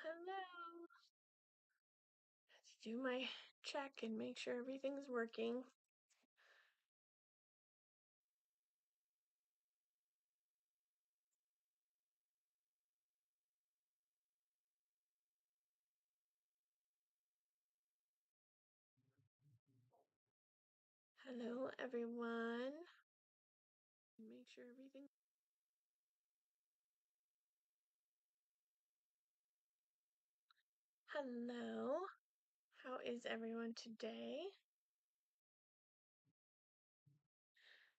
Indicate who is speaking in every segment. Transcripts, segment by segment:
Speaker 1: Hello. Let's do my check and make sure everything's working. Hello, everyone. Make sure everything. Hello. How is everyone today?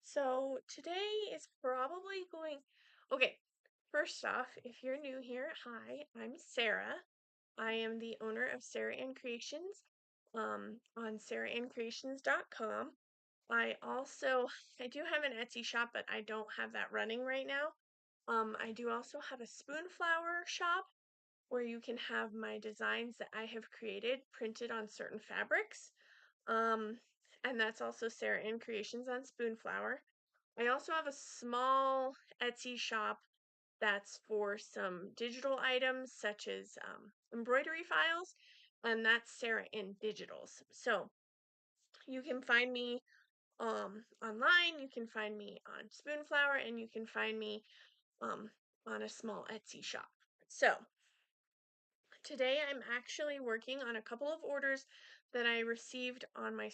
Speaker 1: So today is probably going. Okay, first off, if you're new here, hi, I'm Sarah. I am the owner of Sarah Ann Creations on sarahanncreations.com. I do have an Etsy shop, but I don't have that running right now. I do also have a Spoonflower shop where you can have my designs that I have created printed on certain fabrics. And that's also Sarah Ann Creations on Spoonflower. I also have a small Etsy shop that's for some digital items such as embroidery files, and that's Sarah Ann Digitals. So you can find me online, you can find me on Spoonflower, and you can find me on a small Etsy shop. So today I'm actually working on a couple of orders that I received on my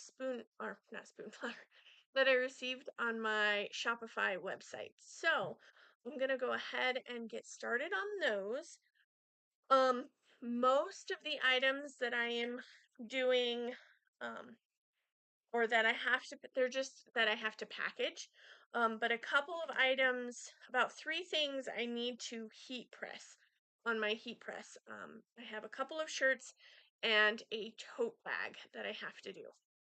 Speaker 1: that I received on my Shopify website. So I'm gonna go ahead and get started on those. Most of the items that I am doing, or that I have to, they're just that I have to package. But a couple of items, about 3 things I need to heat press on my heat press. I have a couple of shirts and a tote bag that I have to do.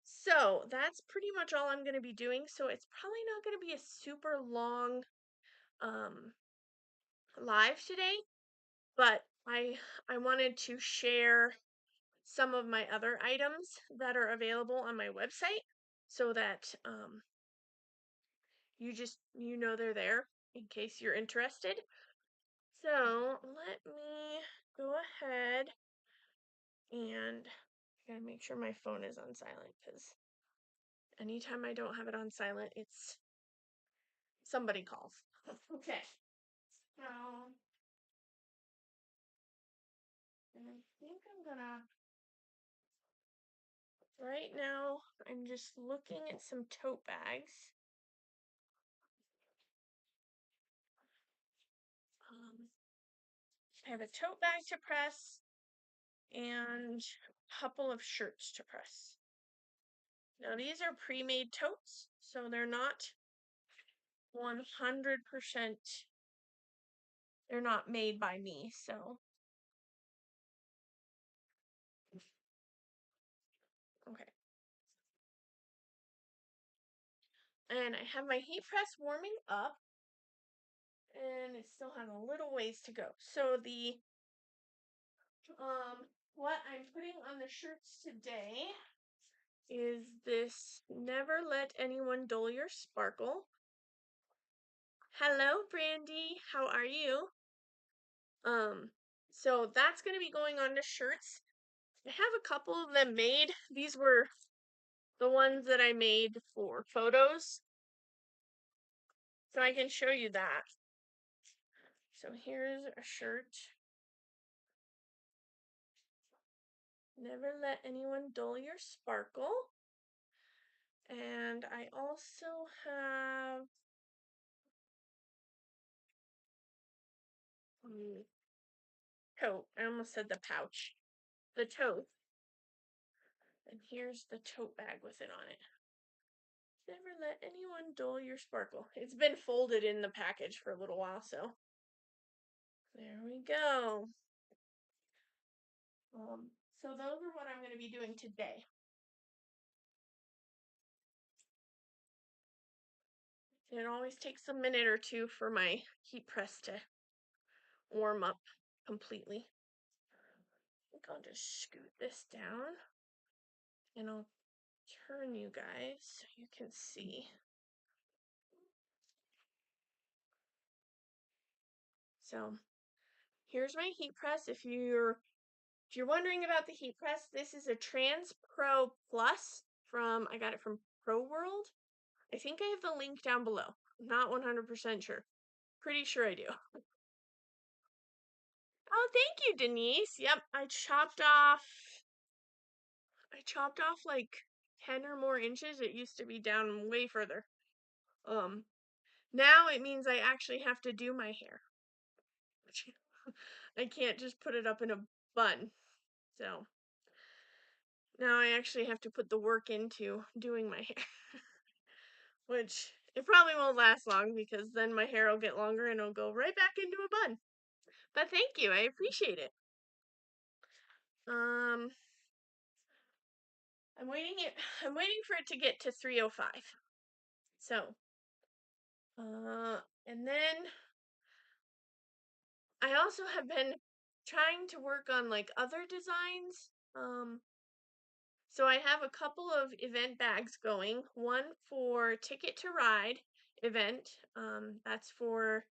Speaker 1: So that's pretty much all I'm going to be doing. So it's probably not going to be a super long um, live today, but I wanted to share some of my other items that are available on my website so that you know they're there in case you're interested. So let me go ahead and I gotta make sure my phone is on silent because anytime I don't have it on silent, it's somebody calls. Okay. So and I think I'm gonna right now I'm just looking at some tote bags. I have a tote bag to press and a couple of shirts to press. Now these are pre-made totes, so they're not 100%, they're not made by me, so. Okay. And I have my heat press warming up, and it still has a little ways to go. So what I'm putting on the shirts today is this Never Let Anyone Dull Your Sparkle. Hello, Brandy. How are you? So that's going to be going on to shirts. I have a couple of them made. These were the ones that I made for photos. So I can show you that. So here's a shirt. Never let anyone dull your sparkle. And I also have tote. I almost said the pouch. The tote. And here's the tote bag with it on it. Never let anyone dull your sparkle. It's been folded in the package for a little while, so there we go. So those are what I'm going to be doing today. It always takes a minute or two for my heat press to warm up completely. I think I'll just scoot this down and I'll turn you guys so you can see. So here's my heat press. If you're wondering about the heat press, this is a TRANSPRO Plus I got it from Pro World. I think I have the link down below. I'm not 100% sure. Pretty sure I do. Oh, thank you, Denise. Yep, I chopped off like 10 or more inches. It used to be down way further. Now it means I actually have to do my hair. I can't just put it up in a bun. So now I actually have to put the work into doing my hair. Which it probably won't last long because then my hair will get longer and it'll go right back into a bun. But thank you, I appreciate it. I'm waiting for it to get to 305. So, and then I also have been trying to work on like other designs. So I have a couple of event bags going. One for Ticket to Ride event. That's for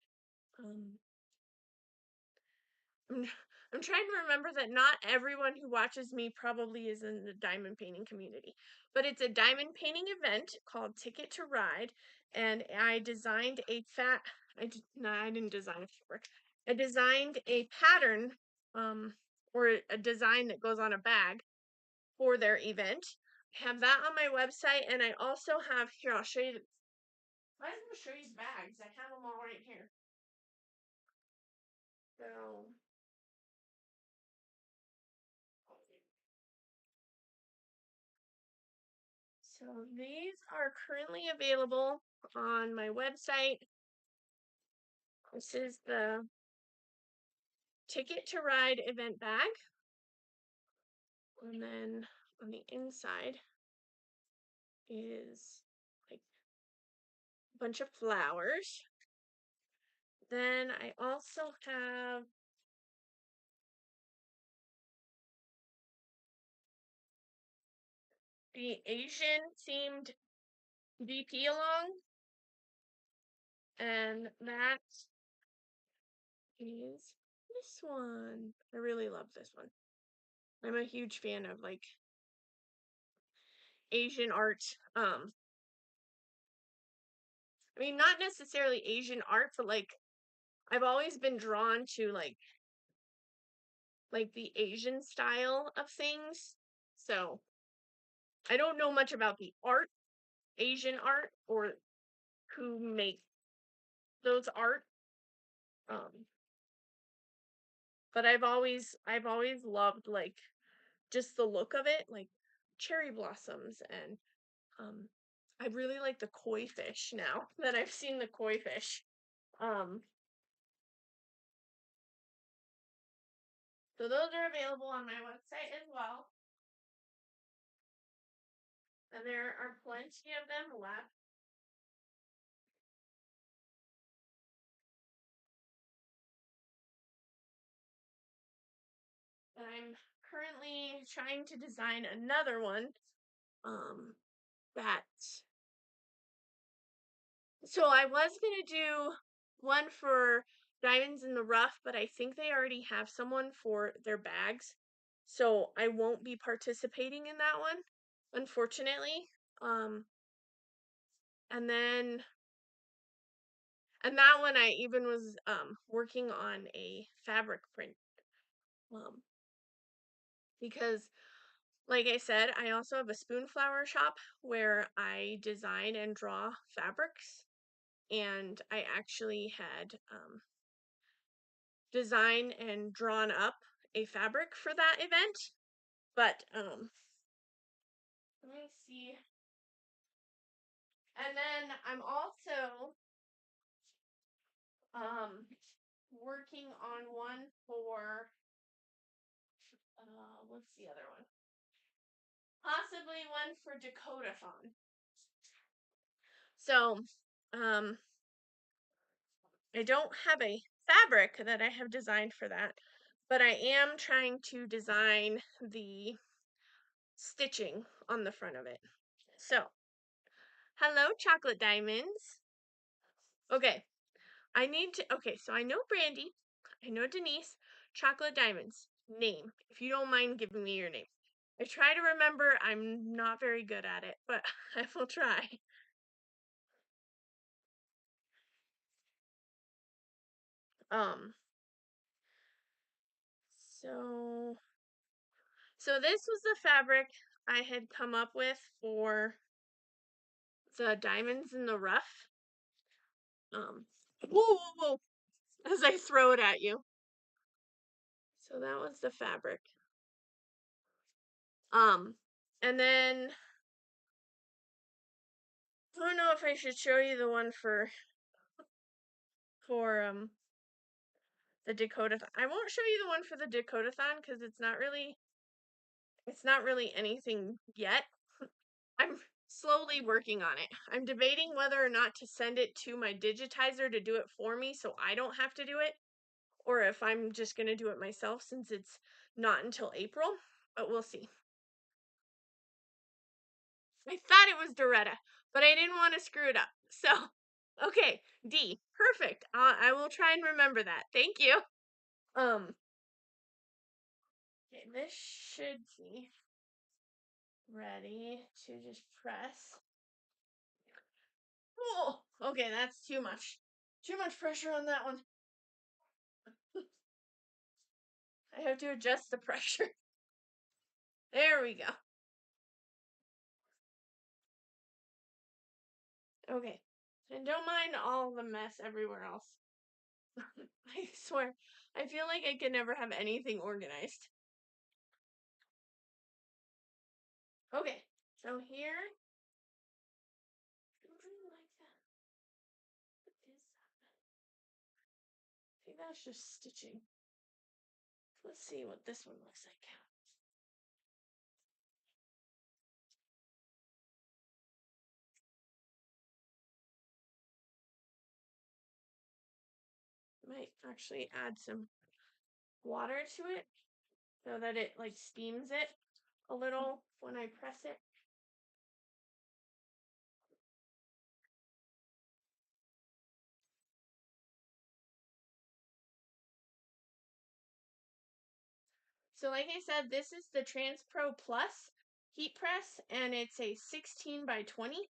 Speaker 1: I'm trying to remember that not everyone who watches me probably is in the diamond painting community, but it's a diamond painting event called Ticket to Ride, and I designed a I didn't design a fabric. I designed a pattern, or a design that goes on a bag for their event. I have that on my website, and I also have here. I'll show you. I was going to show you the bags. I have them all right here. So. So these are currently available on my website. This is the Ticket to Ride event bag. And then on the inside is like a bunch of flowers. Then I also have the Asian themed VP along. And that is this one. I really love this one. I'm a huge fan of like Asian art. I mean, not necessarily Asian art, but like I've always been drawn to like the Asian style of things. So I don't know much about the art, Asian art, or who make those art. But I've always loved like just the look of it, like cherry blossoms, and I really like the koi fish now that I've seen the koi fish. So those are available on my website as well. And there are plenty of them left. And I'm currently trying to design another one. That So I was gonna do one for Diamonds in the Rough, but I think they already have someone for their bags. So I won't be participating in that one, unfortunately. And then and that one I even was working on a fabric print. Because like I said, I also have a Spoonflower shop where I design and draw fabrics, and I actually had designed and drawn up a fabric for that event. But let me see. And then I'm also working on one for what's the other one? Possibly one for Dakotathon. So, I don't have a fabric that I have designed for that, but I am trying to design the stitching on the front of it. So, hello, Chocolate Diamonds. Okay, so I know Brandy, I know Denise. Chocolate Diamonds. Name. If you don't mind giving me your name. I try to remember. I'm not very good at it, but I will try. Um, so this was the fabric I had come up with for the Diamonds in the Rough. Whoa, whoa, whoa, as I throw it at you. So that was the fabric. And then I don't know if I should show you the one for the Dakota-thon. I won't show you the one for the Dakota-thon because it's not really anything yet. I'm slowly working on it. I'm debating whether or not to send it to my digitizer to do it for me so I don't have to do it, or if I'm just going to do it myself since it's not until April, but we'll see. I thought it was Doretta, but I didn't want to screw it up. So, okay, D. Perfect. I will try and remember that. Thank you. Okay, this should be ready to just press. Oh, okay, that's too much. Too much pressure on that one. I have to adjust the pressure. There we go. Okay. And don't mind all the mess everywhere else. I swear, I feel like I can never have anything organized. Okay, so here. I don't really like that. What is that? I think that's just stitching. Let's see what this one looks like. Might actually add some water to it so that it like steams it a little when I press it. So like I said, this is the TRANSPRO Plus heat press, and it's a 16 by 20.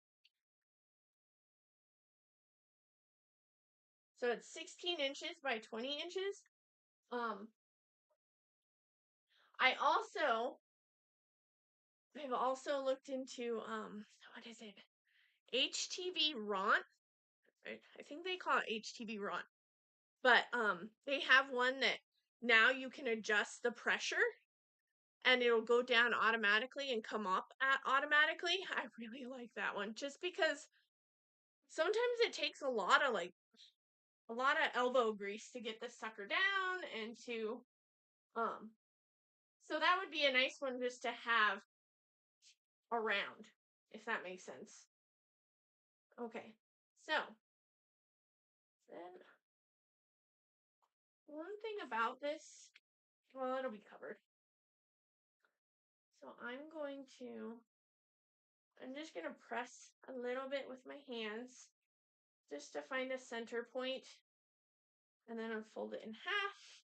Speaker 1: So it's 16 inches by 20 inches. I've also looked into what is it? HTV Ront. I think they call it HTV Ront. But they have one that now you can adjust the pressure and it'll go down automatically and come up automatically. I really like that one just because sometimes it takes a lot of elbow grease to get the sucker down and to so that would be a nice one just to have around, if that makes sense. Okay, so then one thing about this, well, it'll be covered. So I'm just going to press a little bit with my hands just to find a center point, and then unfold it in half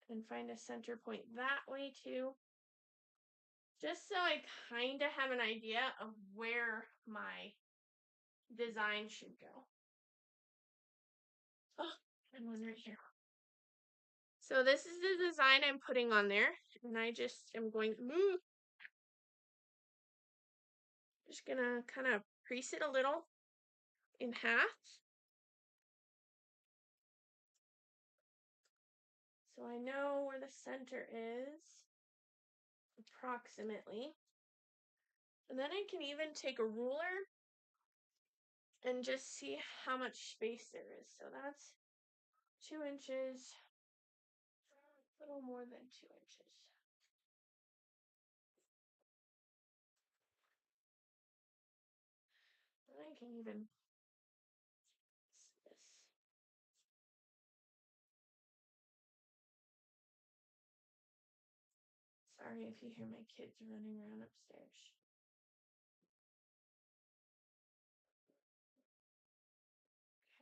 Speaker 1: and find a center point that way too. Just so I kind of have an idea of where my design should go. Oh, and one right here. So this is the design I'm putting on there, and I just am going just gonna kind of crease it a little in half. So I know where the center is approximately. And then I can even take a ruler and just see how much space there is. So that's 2 inches, a little more than 2 inches. And I can even this. Sorry if you hear my kids running around upstairs.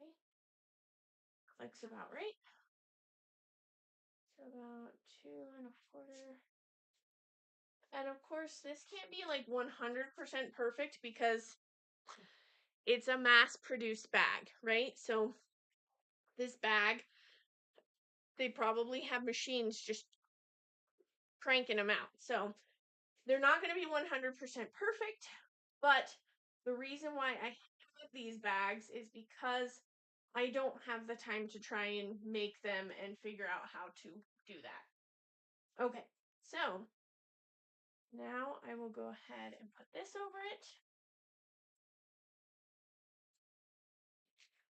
Speaker 1: Okay. Looks about right. So about 2 1/4. And of course, this can't be like 100% perfect because it's a mass-produced bag, right? So this bag, they probably have machines just cranking them out. So they're not going to be 100% perfect, but the reason why I have these bags is because I don't have the time to try and make them and figure out how to do that. Okay, so now I will go ahead and put this over it.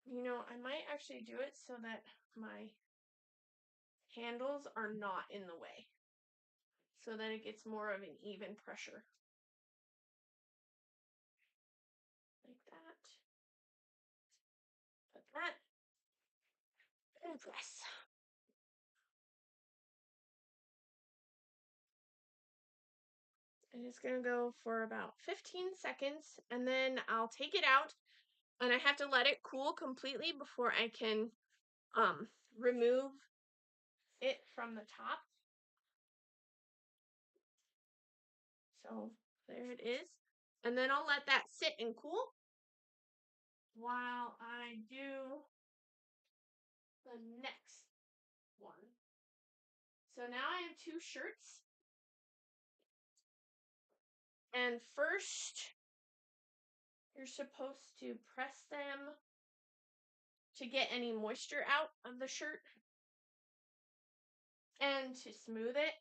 Speaker 1: You know, I might actually do it so that my handles are not in the way, so that it gets more of an even pressure. Like that. Put that. And press. And it's going to go for about 15 seconds, and then I'll take it out, and I have to let it cool completely before I can remove it from the top. So there it is. And then I'll let that sit and cool while I do the next one. So now I have 2 shirts. And first, you're supposed to press them to get any moisture out of the shirt and to smooth it.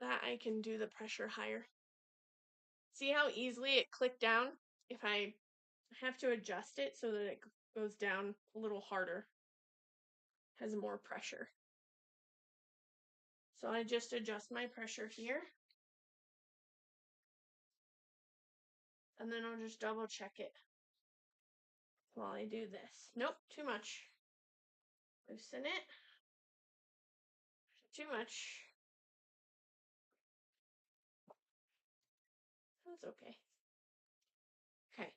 Speaker 1: That I can do the pressure higher. See how easily it clicked down? If I have to adjust it so that it goes down a little harder, has more pressure. So I just adjust my pressure here. And then I'll just double check it while I do this. Nope, too much. Loosen it. Too much. That's okay. Okay.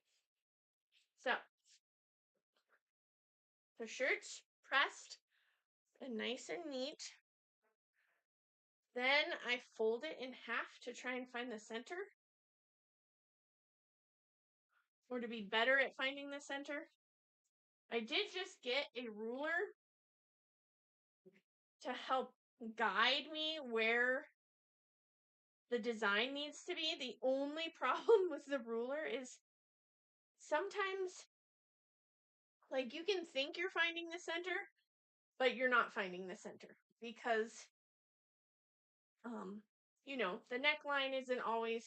Speaker 1: So, the shirt's pressed and nice and neat. Then I fold it in half to try and find the center, or to be better at finding the center. I did just get a ruler to help guide me where the design needs to be. The only problem with the ruler is sometimes, like, you can think you're finding the center, but you're not finding the center because, you know, the neckline isn't always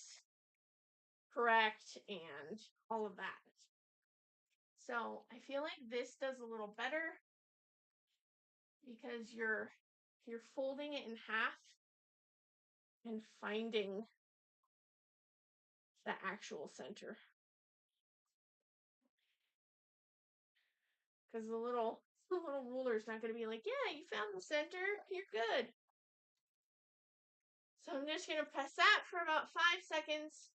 Speaker 1: correct and all of that. So I feel like this does a little better because you're folding it in half and finding the actual center. Because the little ruler is not going to be like, yeah, you found the center, you're good. So I'm just going to press that for about 5 seconds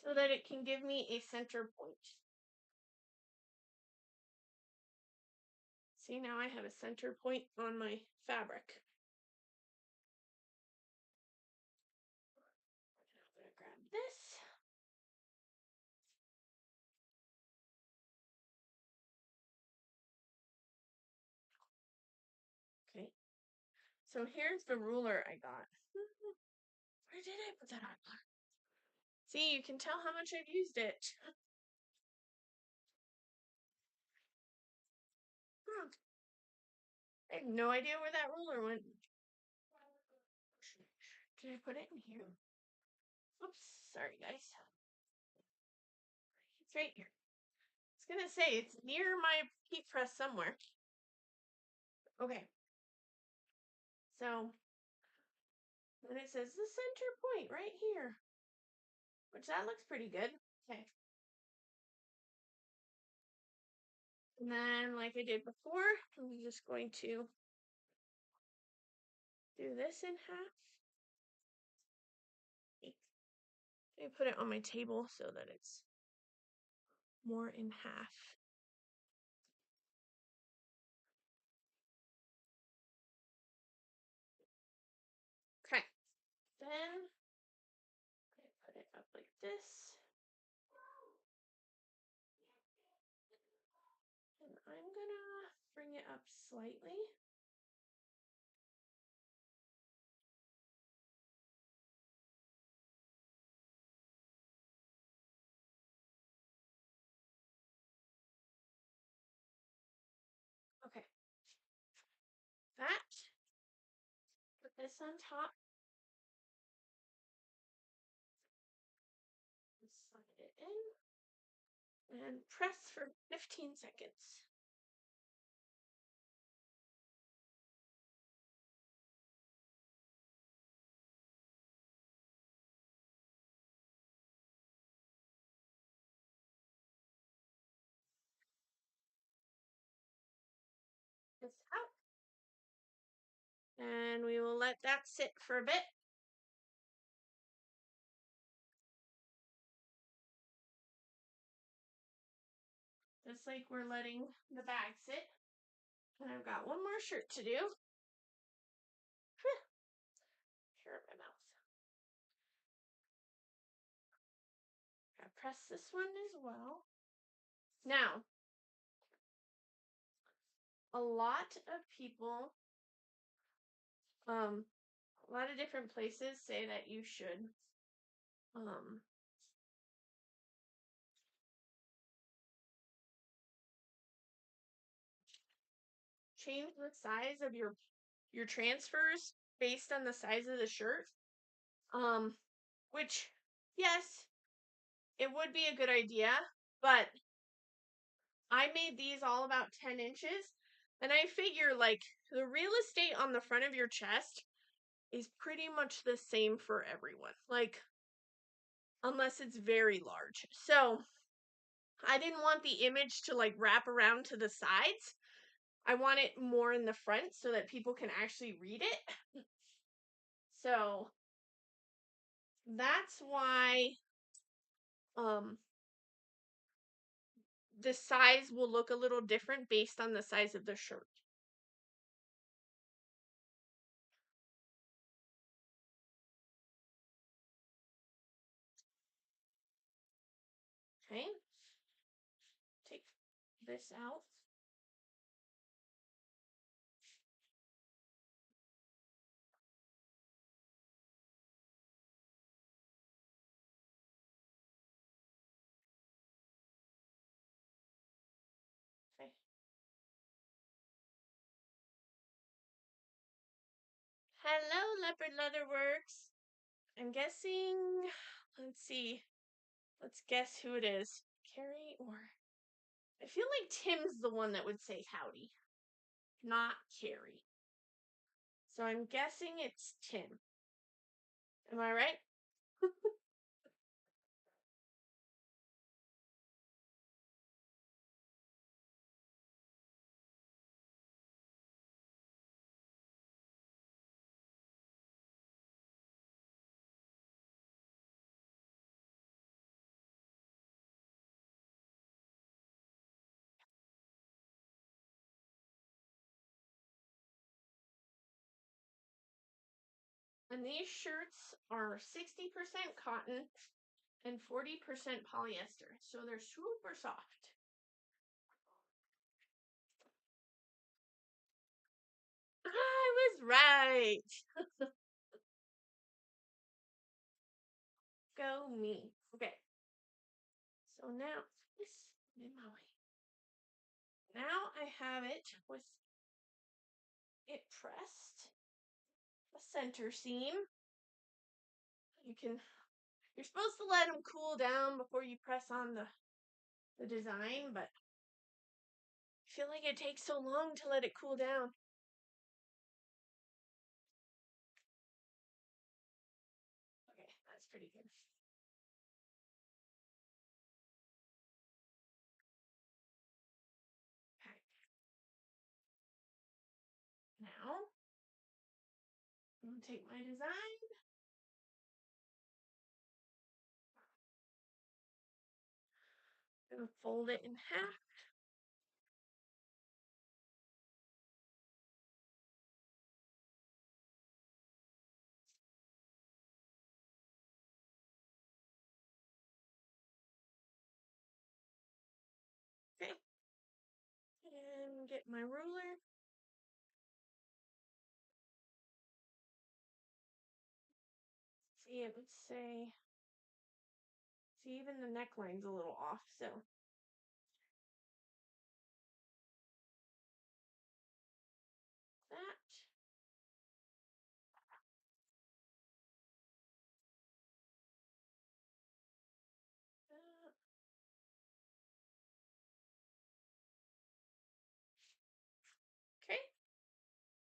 Speaker 1: so that it can give me a center point. See, now I have a center point on my fabric. I'm going to grab this. Okay. So here's the ruler I got. Where did I put that on? See, you can tell how much I've used it. I have no idea where that ruler went. Did I put it in here? Oops, sorry guys. It's right here. I was gonna say, it's near my heat press somewhere. Okay. So, then it says the center point right here. Which that looks pretty good. Okay. And then, like I did before, I'm just going to do this in half. I put it on my table so that it's more in half. Okay, then I put it up like this. And I'm gonna bring it up slightly. Okay. That. Put this on top. Slide it in. And press for 15 seconds. This out. And we will let that sit for a bit. Just like we're letting the bag sit. And I've got one more shirt to do. Hair in my mouth. I press this one as well. Now, a lot of people, a lot of different places say that you should, change the size of your transfers based on the size of the shirt. Which, yes, it would be a good idea, but I made these all about 10 inches, and I figure like the real estate on the front of your chest is pretty much the same for everyone, like unless it's very large. So I didn't want the image to like wrap around to the sides. I want it more in the front so that people can actually read it. So that's why the size will look a little different based on the size of the shirt. Okay. Take this out. Okay. Hello, Leopard Leatherworks. I'm guessing, let's see. Let's guess who it is. Carrie or I feel like Tim's the one that would say howdy, not Carrie. So I'm guessing it's Tim. Am I right? And these shirts are 60% cotton and 40% polyester. So they're super soft. I was right. Go me. Okay. So now, this in my way. Now I have it with it pressed. A center seam. You're supposed to let them cool down before you press on the design, but I feel like it takes so long to let it cool down. Okay, that's pretty good. Okay. Now, I'm going to take my design. And fold it in half. Okay. And get my ruler. See, it would say, see, even the neckline's a little off, so. That. Okay.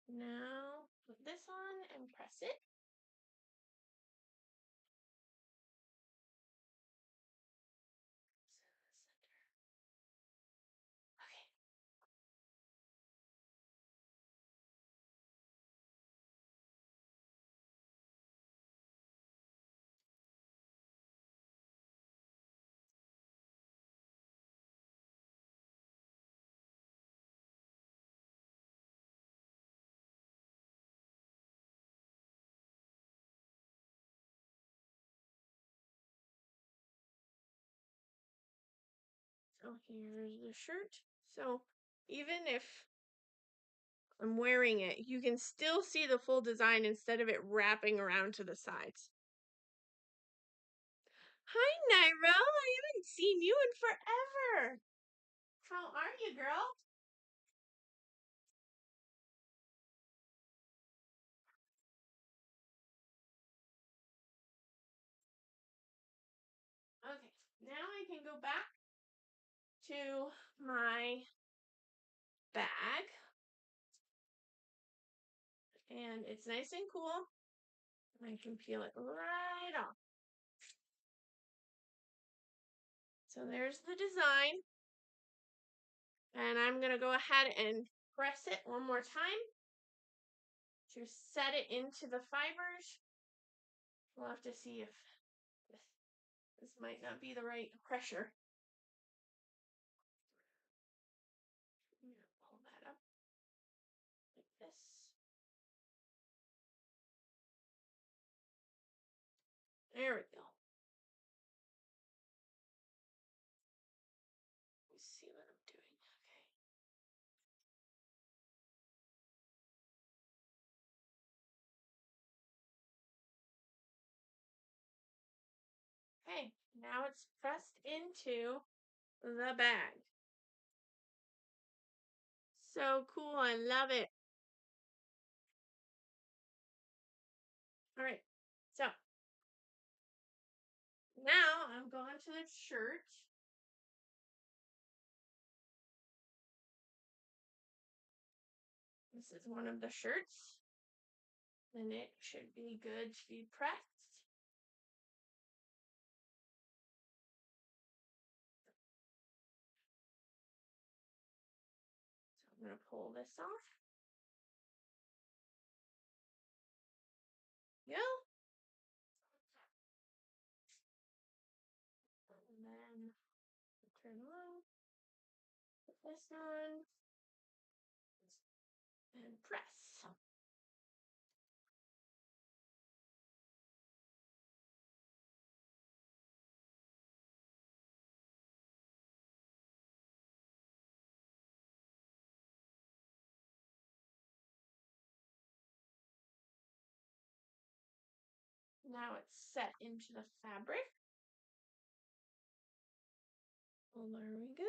Speaker 1: Now put this on and press it. Okay. So here's the shirt. So even if I'm wearing it, you can still see the full design instead of it wrapping around to the sides. Hi, Nairo. I haven't seen you in forever. How are you, girl? Okay, now I can go back to my bag. And it's nice and cool. I can peel it right off. So there's the design. And I'm going to go ahead and press it one more time to set it into the fibers. We'll have to see if this might not be the right pressure. I'm going to pull that up like this. There we go. Let me see what I'm doing. Okay, now it's pressed into the bag. So cool, I love it. All right, so now I'm going to the shirt. This is one of the shirts. And it should be good to be pressed. So I'm going to pull this off. Go. And then turn on. Put this on. And press. Now it's set into the fabric. Well, there we go.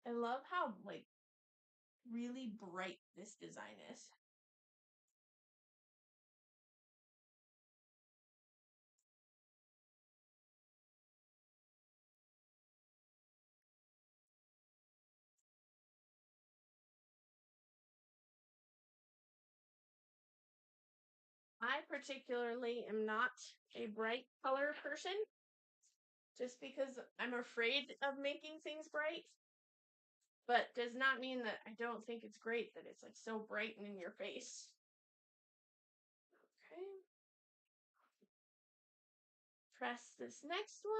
Speaker 1: I love how really bright this design is. I particularly am not a bright color person just because I'm afraid of making things bright. But does not mean that I don't think it's great that it's so bright and in your face. Okay. press this next one.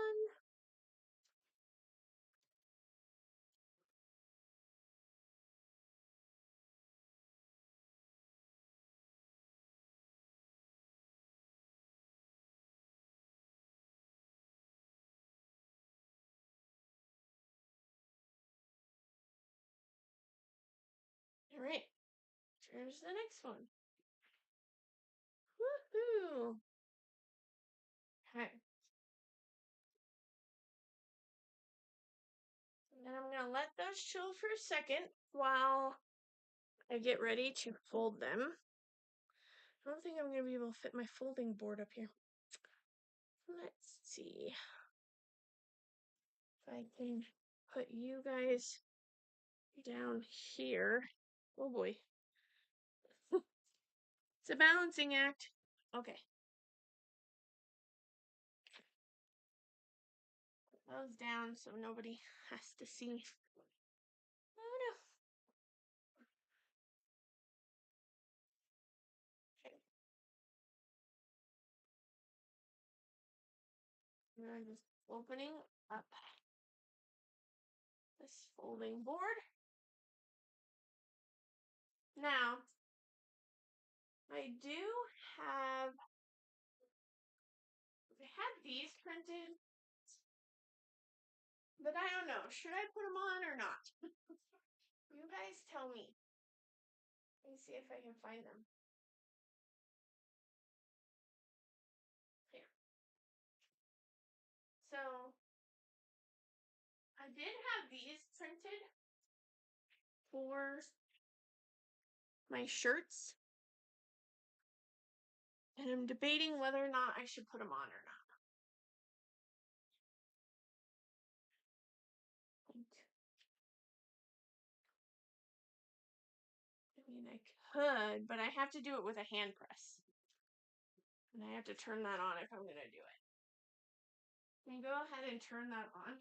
Speaker 1: All right, here's the next one. Woohoo! Okay. And I'm going to let those chill for a second while I get ready to fold them. I don't think I'm going to be able to fit my folding board up here. Let's see if I can put you guys down here. Oh boy. It's a balancing act. Okay. Put those down so nobody has to see. Oh no. Okay. I'm just opening up this folding board. Now, I do have, I had these printed, but I don't know. Should I put them on or not? You guys tell me. Let me see if I can find them. Here. So, I did have these printed for my shirts. And I'm debating whether or not I should put them on or not. I mean, I could, but I have to do it with a hand press. And I have to turn that on if I'm going to do it. Can you go ahead and turn that on?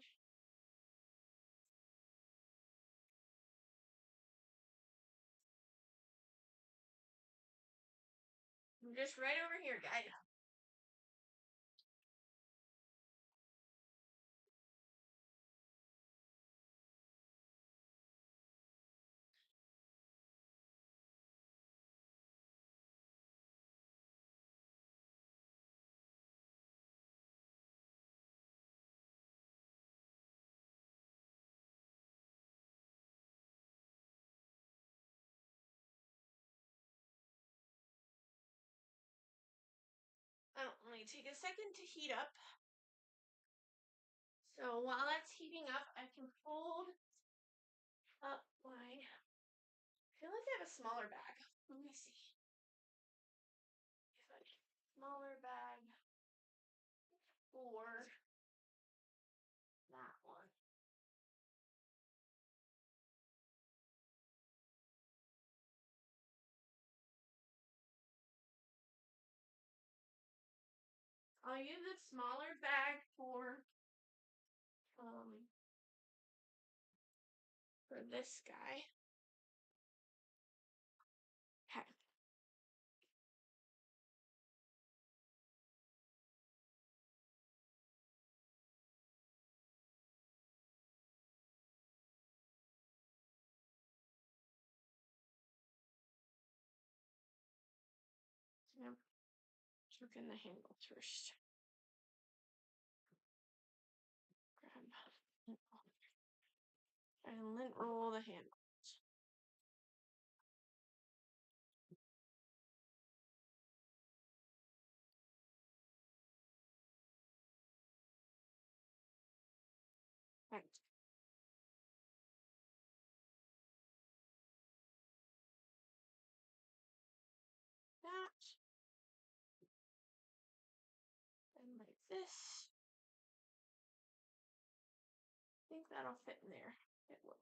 Speaker 1: I'm just right over here, guys. Oh, let me take a second to heat up. So while that's heating up, I can fold up my, I feel like I have a smaller bag. Let me see. If I smaller bag for that one. I'll use a smaller bag for this guy. Okay. So I'm looking the handle first. Grab and lint roll the handle. Right. That. And like this. I think that'll fit in there. It will.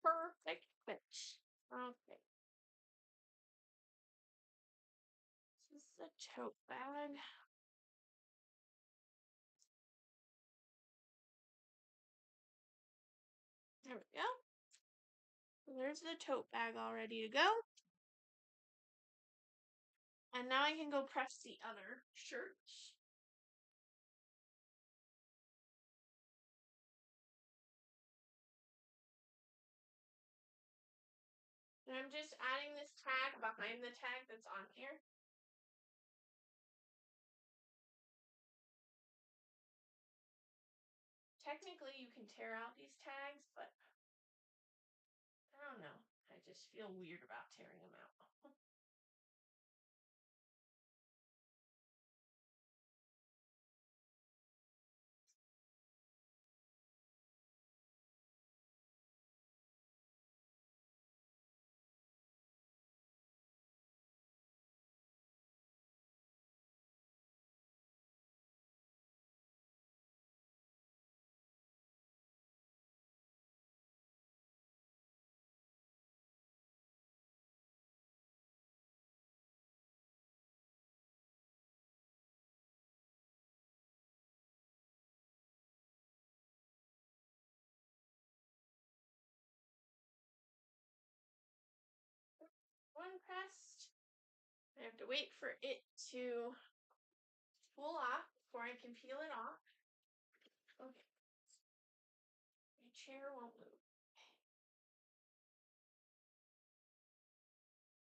Speaker 1: Perfect fit. Okay. This is a tote bag. There we go. There's the tote bag all ready to go. And now I can go press the other shirts. And I'm just adding this tag behind the tag that's on here. Technically, you can tear out these tags, but I don't know. I just feel weird about tearing them out. One pressed. I have to wait for it to spool off before I can peel it off. Okay. My chair won't move.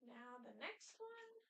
Speaker 1: Now the next one.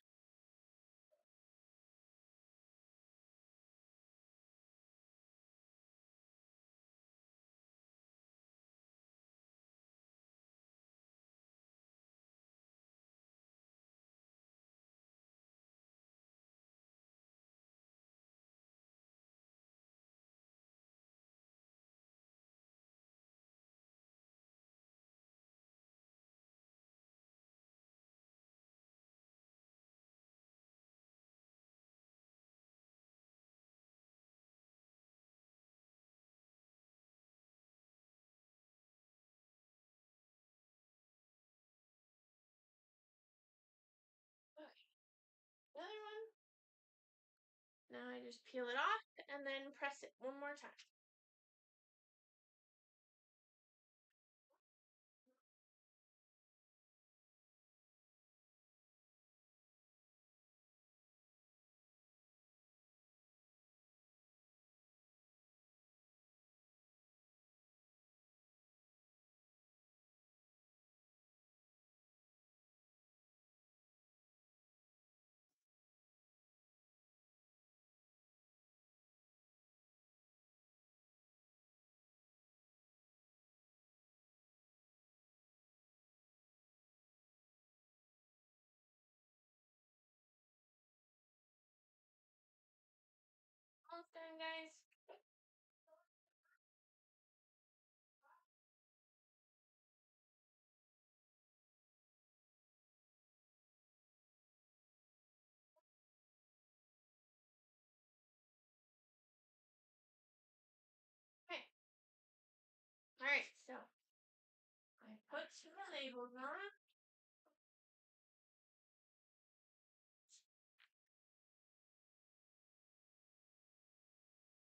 Speaker 1: Okay. Another one. Now I just peel it off and then press it one more time. Almost done, guys. Okay. Alright, so I put the labels on.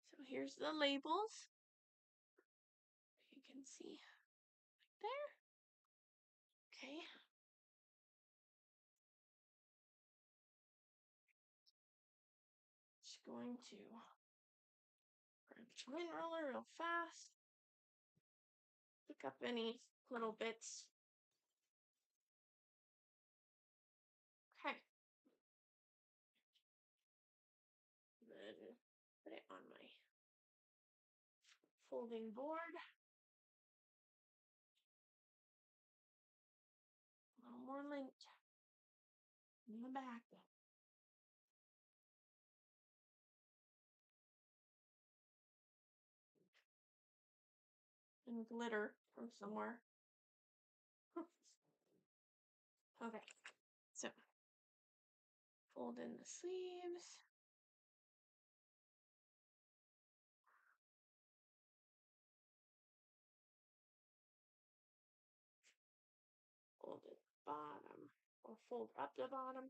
Speaker 1: So here's the labels. You can see right there. Okay. Just going to grab the lint roller real fast. Pick up any little bits. Okay. Then put it on my folding board. A little more lint in the back. And glitter from somewhere. Okay, so fold in the sleeves. Fold at the bottom, or fold up the bottom.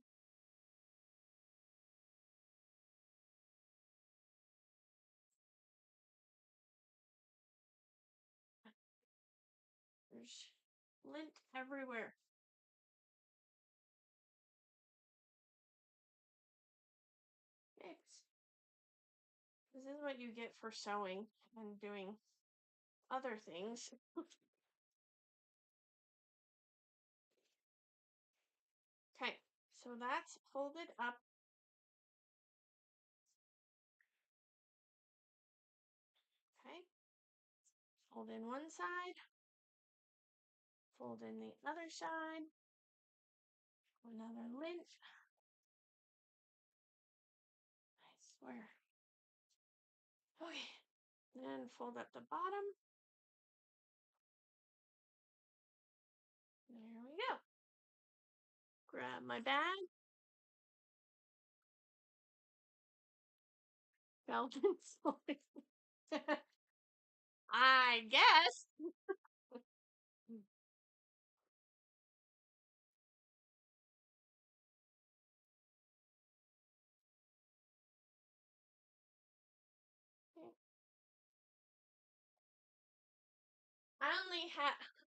Speaker 1: There's lint everywhere. This is what you get for sewing and doing other things. Okay, so that's folded up. Okay, fold in one side, fold in the other side, another lint. I swear. Okay, then fold up the bottom. There we go. Grab my bag. Belt and sewing. I guess.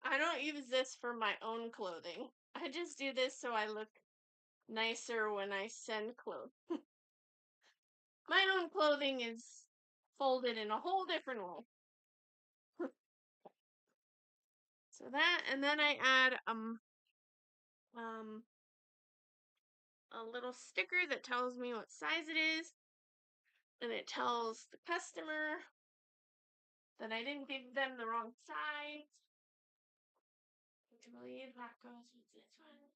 Speaker 1: I don't use this for my own clothing. I just do this so I look nicer when I send clothes. My own clothing is folded in a whole different way. So that, and then I add a little sticker that tells me what size it is, and it tells the customer that I didn't give them the wrong size. I believe that goes with this one.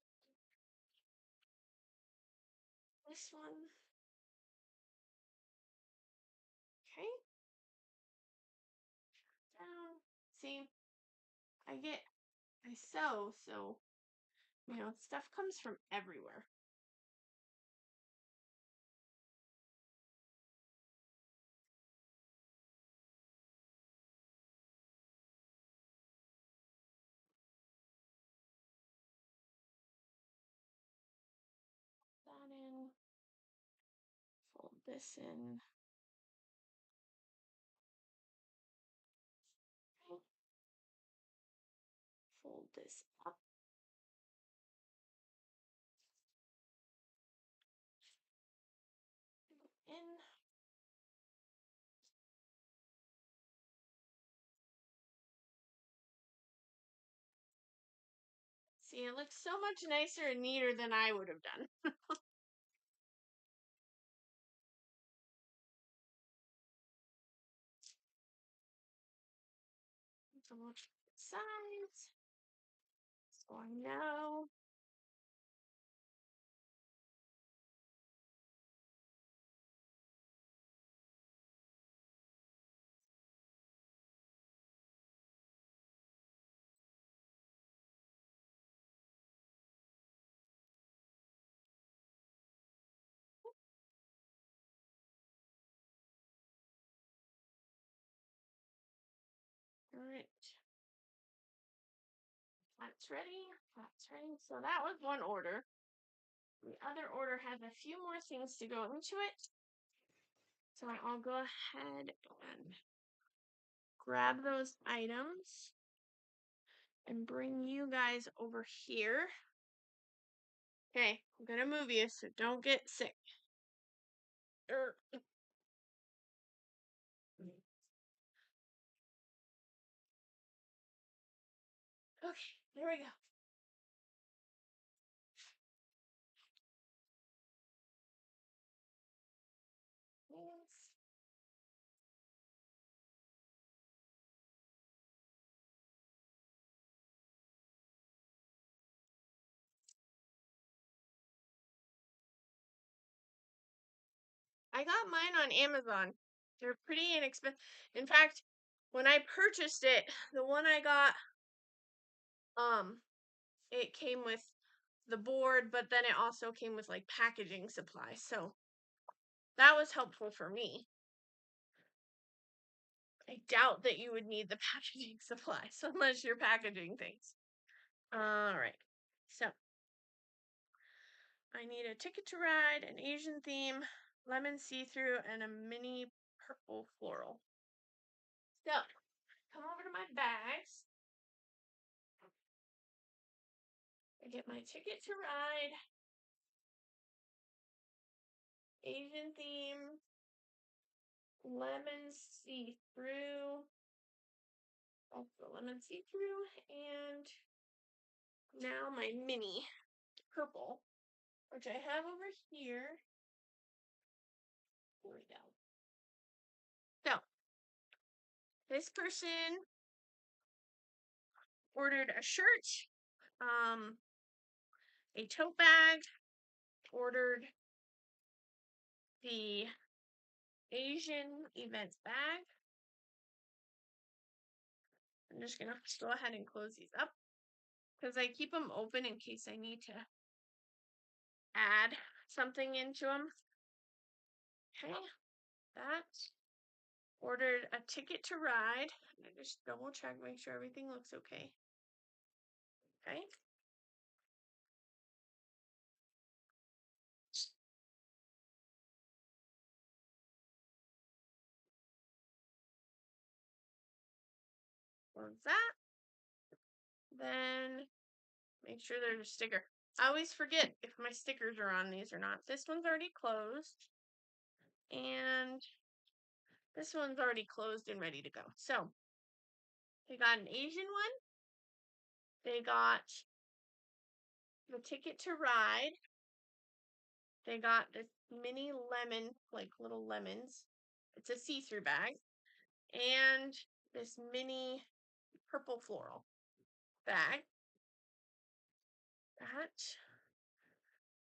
Speaker 1: This one. Okay. Down. See, I sew, so, stuff comes from everywhere. That in. Fold this in. Okay. Fold this up. In. See, it looks so much nicer and neater than I would have done. Double check the size. So I know. All right. That's ready. That's ready. So that was one order. The other order has a few more things to go into it. So I'll go ahead and grab those items and bring you guys over here. Okay, I'm gonna move you, so don't get sick. Okay, there we go. Yes. I got mine on Amazon. They're pretty inexpensive. In fact, when I purchased it, the one I got, it came with the board, but then it also came with like packaging supplies. So that was helpful for me. I doubt that you would need the packaging supplies unless you're packaging things. All right. So I need a ticket to ride, an Asian theme, lemon see-through, and a mini purple floral. So come over to my bags. I get my Ticket to Ride Asian theme lemon see-through. That's the lemon see-through. And now my mini purple, which I have over here. There we go. So, this person ordered a shirt, a tote bag, ordered the Asian events bag. I'm just going to go ahead and close these up because I keep them open in case I need to add something into them. Okay, that. Ordered a Ticket to Ride. I just double check, make sure everything looks okay. Okay. Close that. Then make sure there's a sticker. I always forget if my stickers are on these or not. This one's already closed. And this one's already closed and ready to go. So, they got an Asian one. They got the Ticket to Ride. They got this mini lemon, like little lemons. It's a see-through bag. And this mini purple floral bag. That.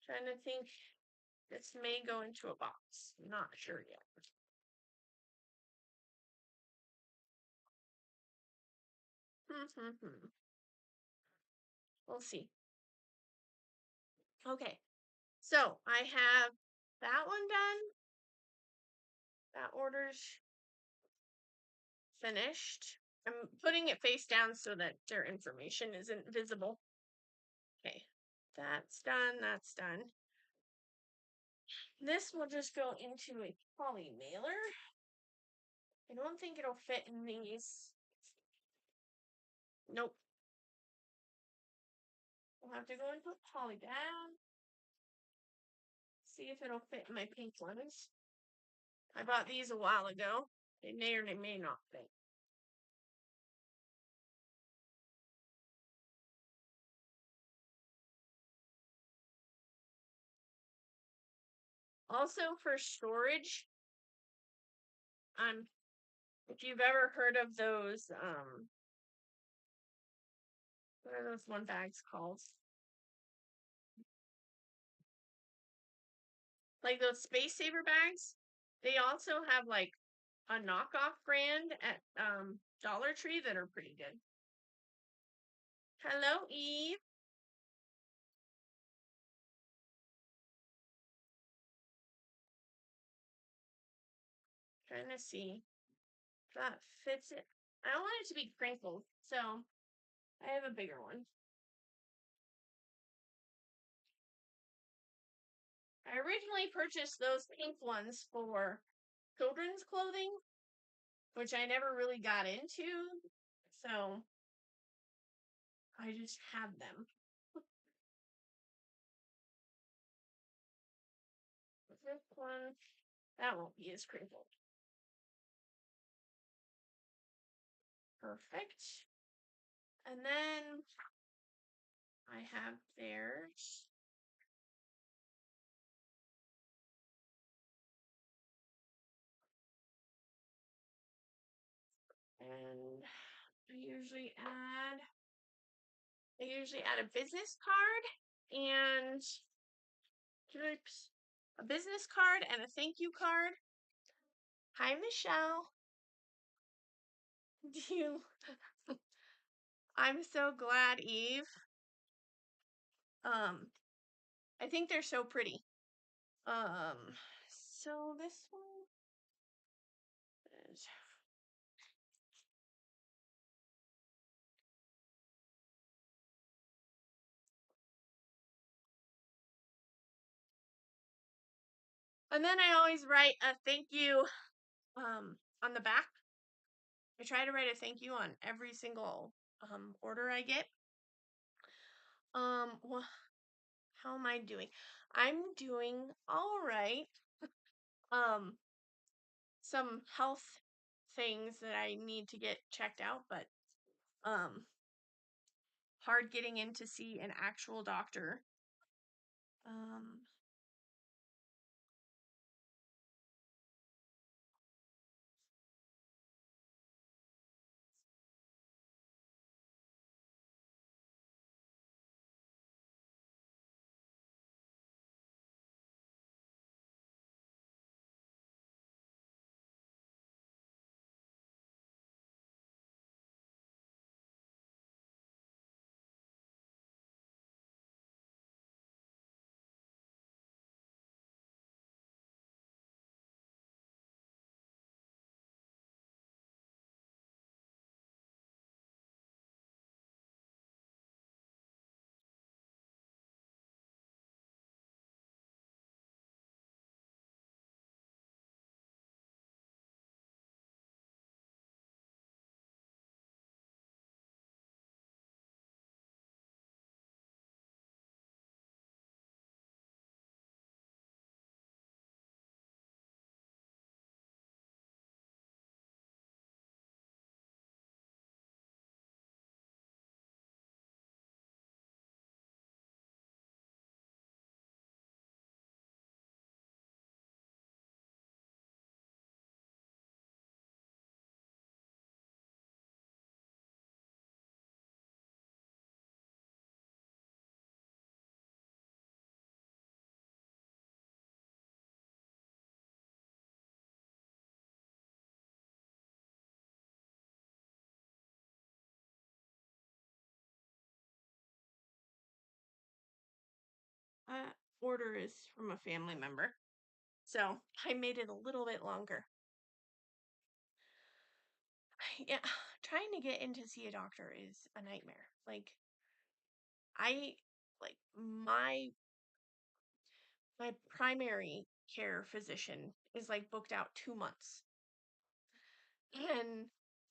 Speaker 1: Trying to think. This may go into a box. Not sure yet. We'll see. Okay. So I have that one done. That order's finished. I'm putting it face down so that their information isn't visible. Okay. That's done. That's done. This will just go into a poly mailer. I don't think it'll fit in these. Nope. We'll have to go into a poly bag. See if it'll fit in my pink ones. I bought these a while ago. They may or they may not fit. Also for storage, if you've ever heard of those, what are those one bags called? Like those Space Saver bags. They also have like a knockoff brand at Dollar Tree that are pretty good. Hello, Eve. Trying to see if that fits it. I don't want it to be crinkled, so I have a bigger one. I originally purchased those pink ones for children's clothing, which I never really got into, so I just have them. This one, that won't be as crinkled. Perfect. And then I have theirs. And I usually add a business card and a business card and a thank you card. Hi, Michelle. Do you? I'm so glad, Eve. I think they're so pretty. So this one is. And then I always write a thank you on the back. I try to write a thank you on every single order I get. how am I doing? I'm doing all right. Um, some health things that I need to get checked out, but um, hard getting in to see an actual doctor. Um, uh, order is from a family member, so I made it a little bit longer. Yeah, trying to get in to see a doctor is a nightmare. I like my primary care physician is like booked out 2 months. And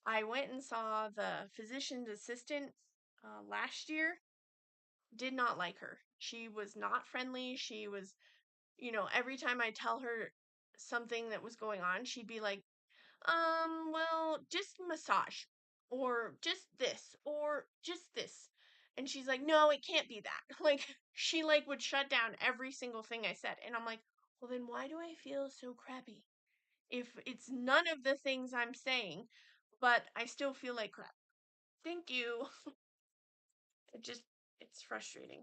Speaker 1: I went and saw the physician's assistant last year. Did not like her. She was not friendly. She was, every time I tell her something that was going on, she'd be like, well, just massage, or just this, or just this. And she's like, no, it can't be that. Like, she like would shut down every single thing I said. And I'm like, well, then why do I feel so crappy? If it's none of the things I'm saying, but I still feel like crap. Thank you. It just, it's frustrating.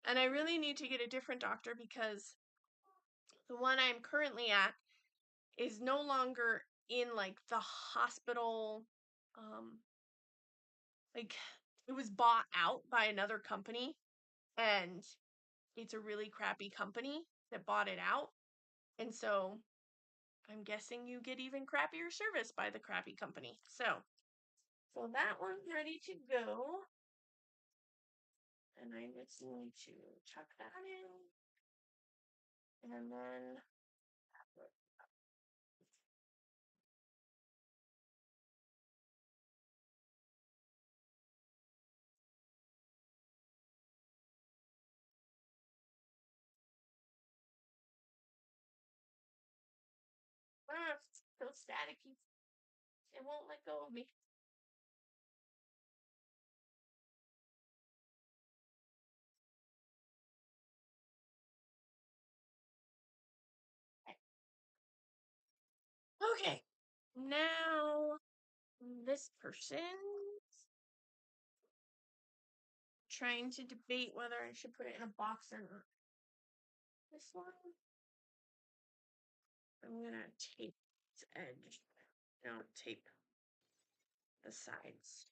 Speaker 1: And I really need to get a different doctor because the one I'm currently at is no longer in like the hospital. Um, like it was bought out by another company, and it's a really crappy company that bought it out. And so I'm guessing you get even crappier service by the crappy company. So that one's ready to go. And I just need to chuck that in. And then it's so staticky. It won't let go of me. Okay. Now this person trying to debate whether I should put it in a box or not. This one, I'm gonna tape its edge. Don't tape the sides.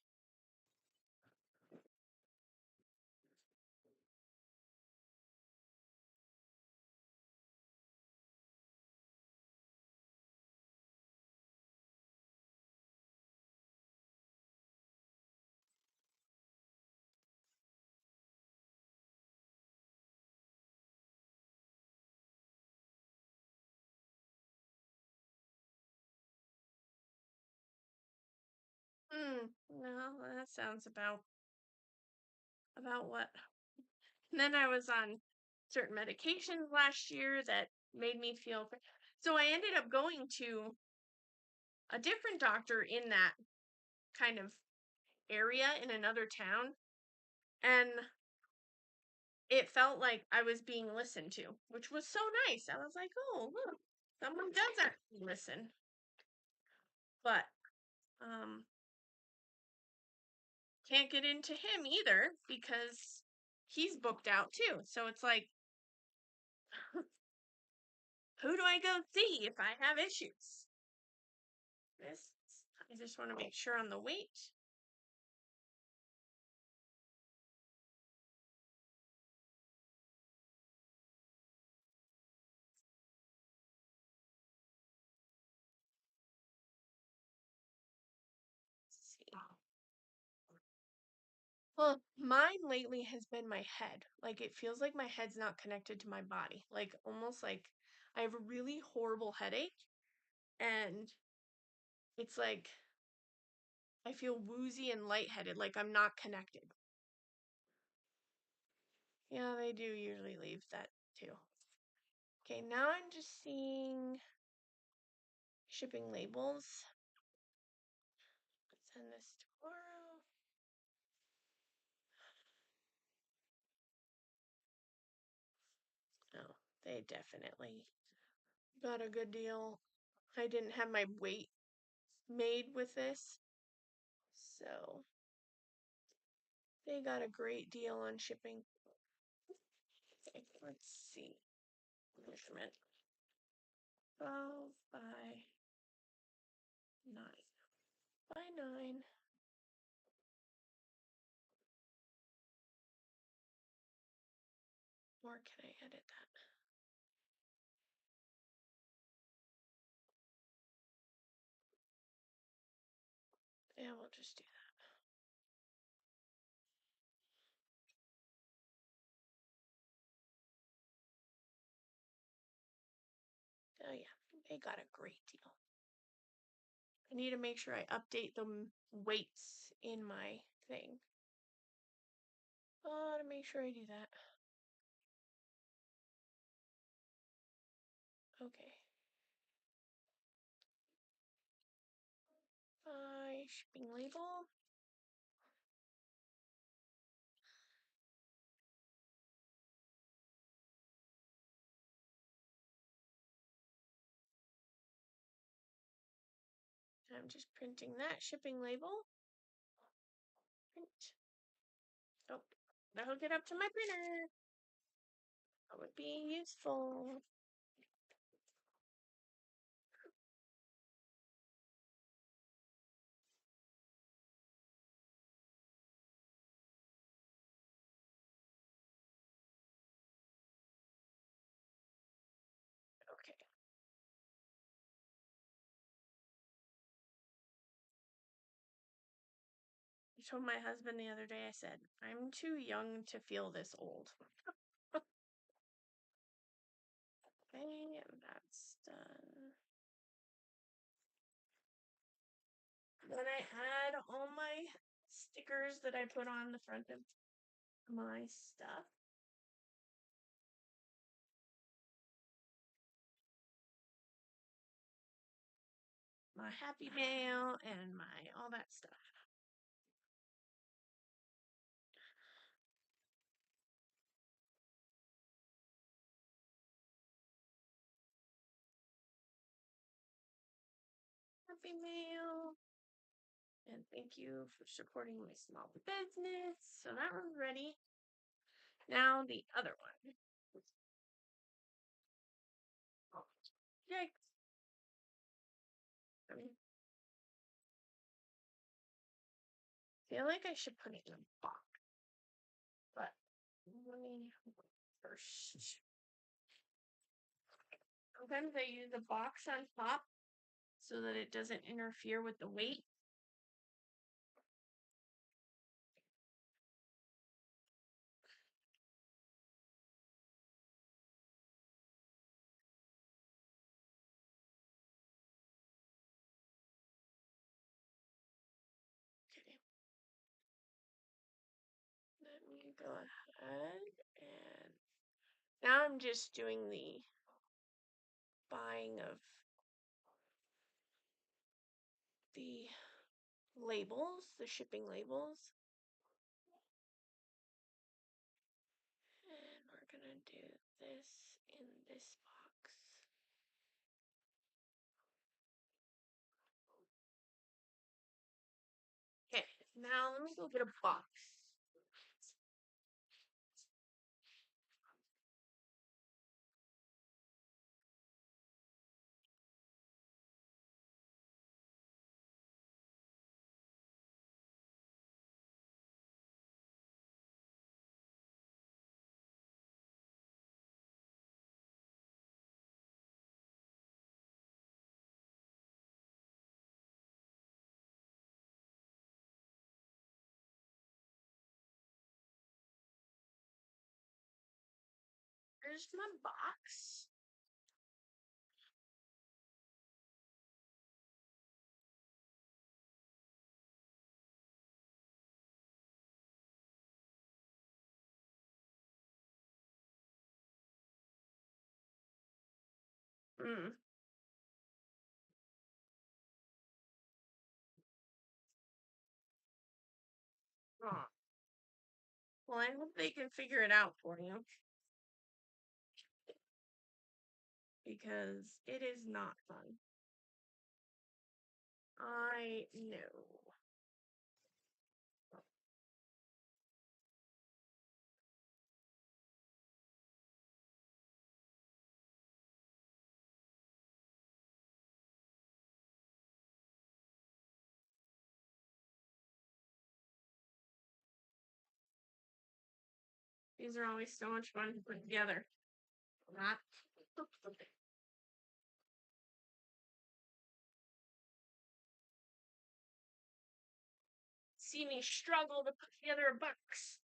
Speaker 1: No, that sounds about what And then I was on certain medications last year that made me feel. So I ended up going to a different doctor in that kind of area in another town. And it felt like I was being listened to, which was so nice. I was like, oh, look, someone does actually listen. But can't get into him either because he's booked out too. So it's like, who do I go see if I have issues? I just want to make sure on the weight. Let's see. Well, mine lately has been my head. Like, it feels like my head's not connected to my body. Like, almost like I have a really horrible headache, and it's like I feel woozy and lightheaded, like I'm not connected. Yeah, they do usually leave that too. Okay, now I'm just seeing shipping labels. Send this tomorrow. Oh, they definitely got a good deal. I didn't have my weight made with this, so they got a great deal on shipping. Okay, let's see. Measurement 12 by 9 by 9. Or can I edit that? Yeah, we'll just do that. Oh yeah, they got a great deal. I need to make sure I update the weights in my thing. To make sure I do that. Okay. By shipping label. I'm just printing that shipping label. Print. Oh, I'll hook it up to my printer. That would be useful. Okay. I told my husband the other day, I said, I'm too young to feel this old. Okay, and that's done. Then I add all my stickers that I put on the front of my stuff. My happy mail and my all that stuff. Happy mail. And thank you for supporting my small business. So that one's ready. Now the other one. Oh, yikes. I feel like I should put it in a box. But let me first. Sometimes I use a box on top so that it doesn't interfere with the weight. Okay. Let me go ahead and now I'm just doing the buying of the labels, the shipping labels. And we're gonna do this in this box. Okay, now let me go get a box. Here's my box. Hmm. Oh. Well, I hope they can figure it out for you. Because it is not fun. I know. These are always so much fun to put together. Not. See me struggle to put together a box.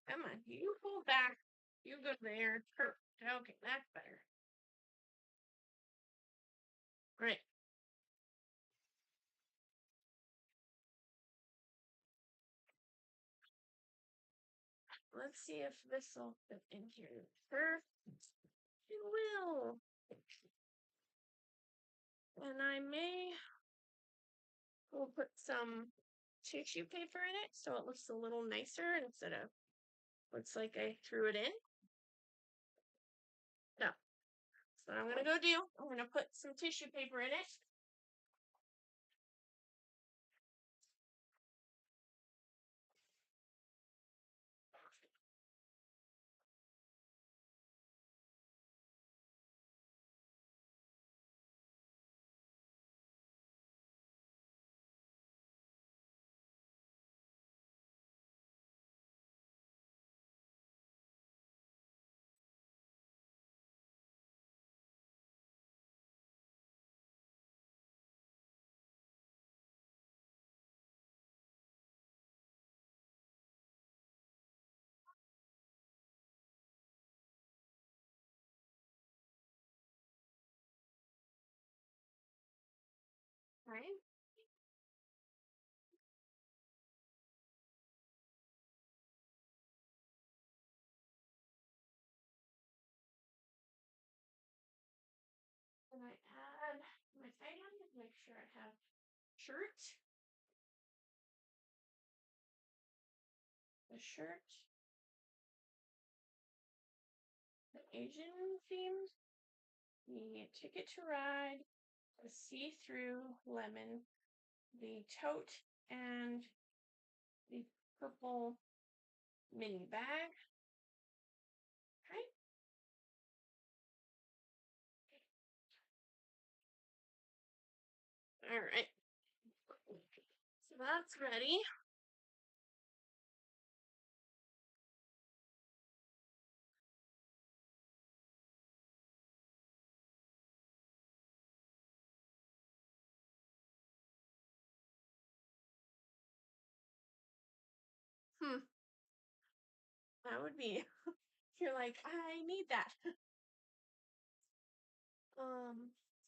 Speaker 1: Come on, you pull back. You go there. Perfect. Okay, that's better. Great. Let's see if this will fit in here. Perfect. It will. And I may we'll put some tissue paper in it so it looks a little nicer instead of looks like I threw it in. No. So what I'm gonna go do, I'm gonna put some tissue paper in it. Right? And I add my item to make sure I have shirt. The shirt. The Asian theme. The Ticket to Ride. The see-through lemon. The tote and the purple mini bag. Okay. All right. So that's ready. That would be, you're like, I need that.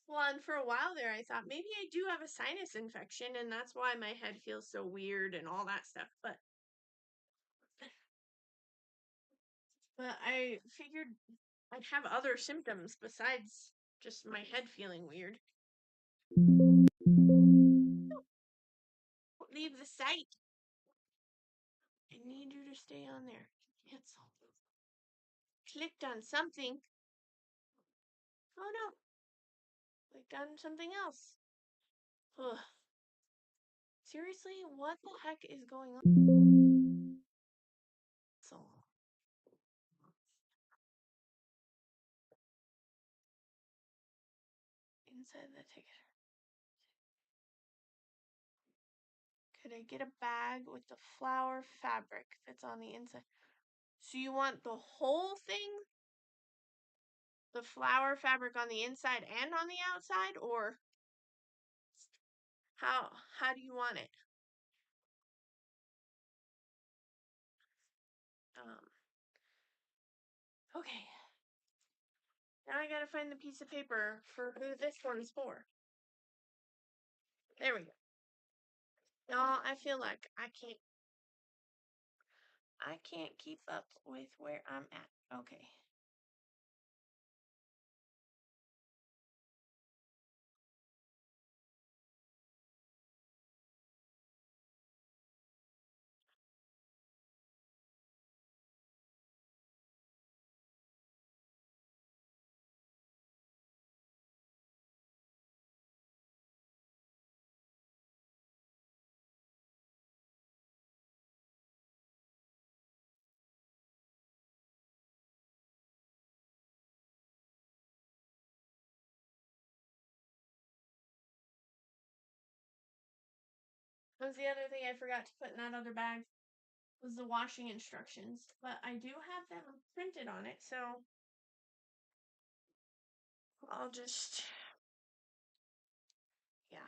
Speaker 1: Well, and for a while there, I thought maybe I do have a sinus infection, and that's why my head feels so weird and all that stuff. But I figured I'd have other symptoms besides just my head feeling weird. Leave the site. I need you to stay on there. Cancel. Clicked on something. Oh no. Clicked on something else. Ugh. Seriously, what the heck is going on? So inside the ticket. Could I get a bag with the flower fabric that's on the inside? So you want the whole thing? The flower fabric on the inside and on the outside? Or how do you want it? Okay. Now I gotta find the piece of paper for who this one's for. There we go. No, I feel like I can't keep up with where I'm at. Okay. That was the other thing I forgot to put in that other bag was the washing instructions. But I do have them printed on it, so I'll just yeah.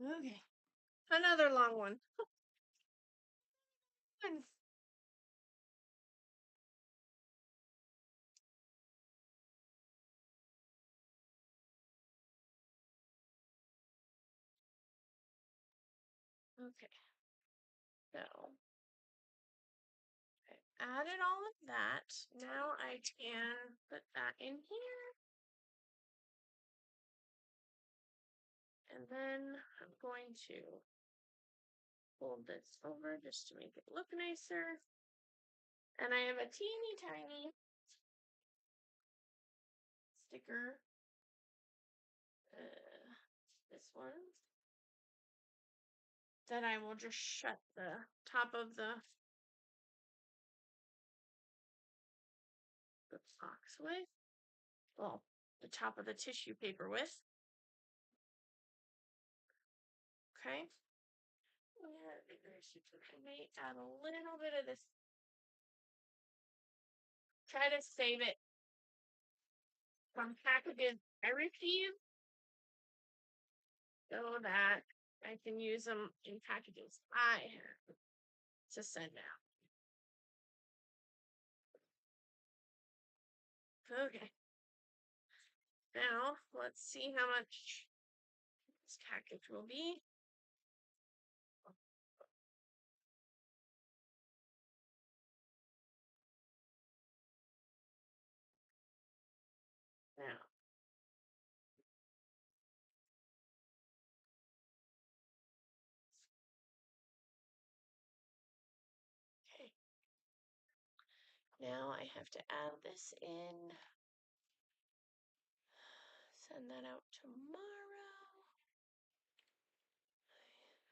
Speaker 1: Okay. Another long one. Okay. So I added all of that. Now I can put that in here. And then I'm going to fold this over just to make it look nicer. And I have a teeny tiny sticker. This one. then I will just shut the top of the box with. Well, the top of the tissue paper with. Okay. I may add a little bit of this. Try to save it from packages I receive so that I can use them in packages I have to send out. Okay. Now, let's see how much this package will be. Now, okay. Now I have to add this in. Send that out tomorrow.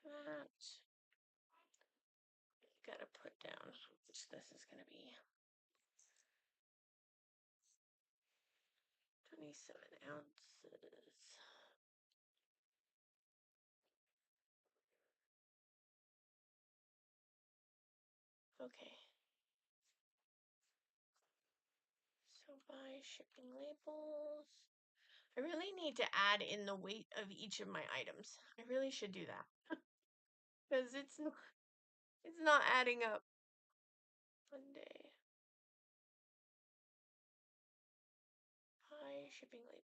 Speaker 1: That. You gotta put down how much this is gonna be. 27 ounces. Okay. So buy shipping labels. I really need to add in the weight of each of my items. I really should do that. Because it's not adding up. Monday. Buy shipping labels.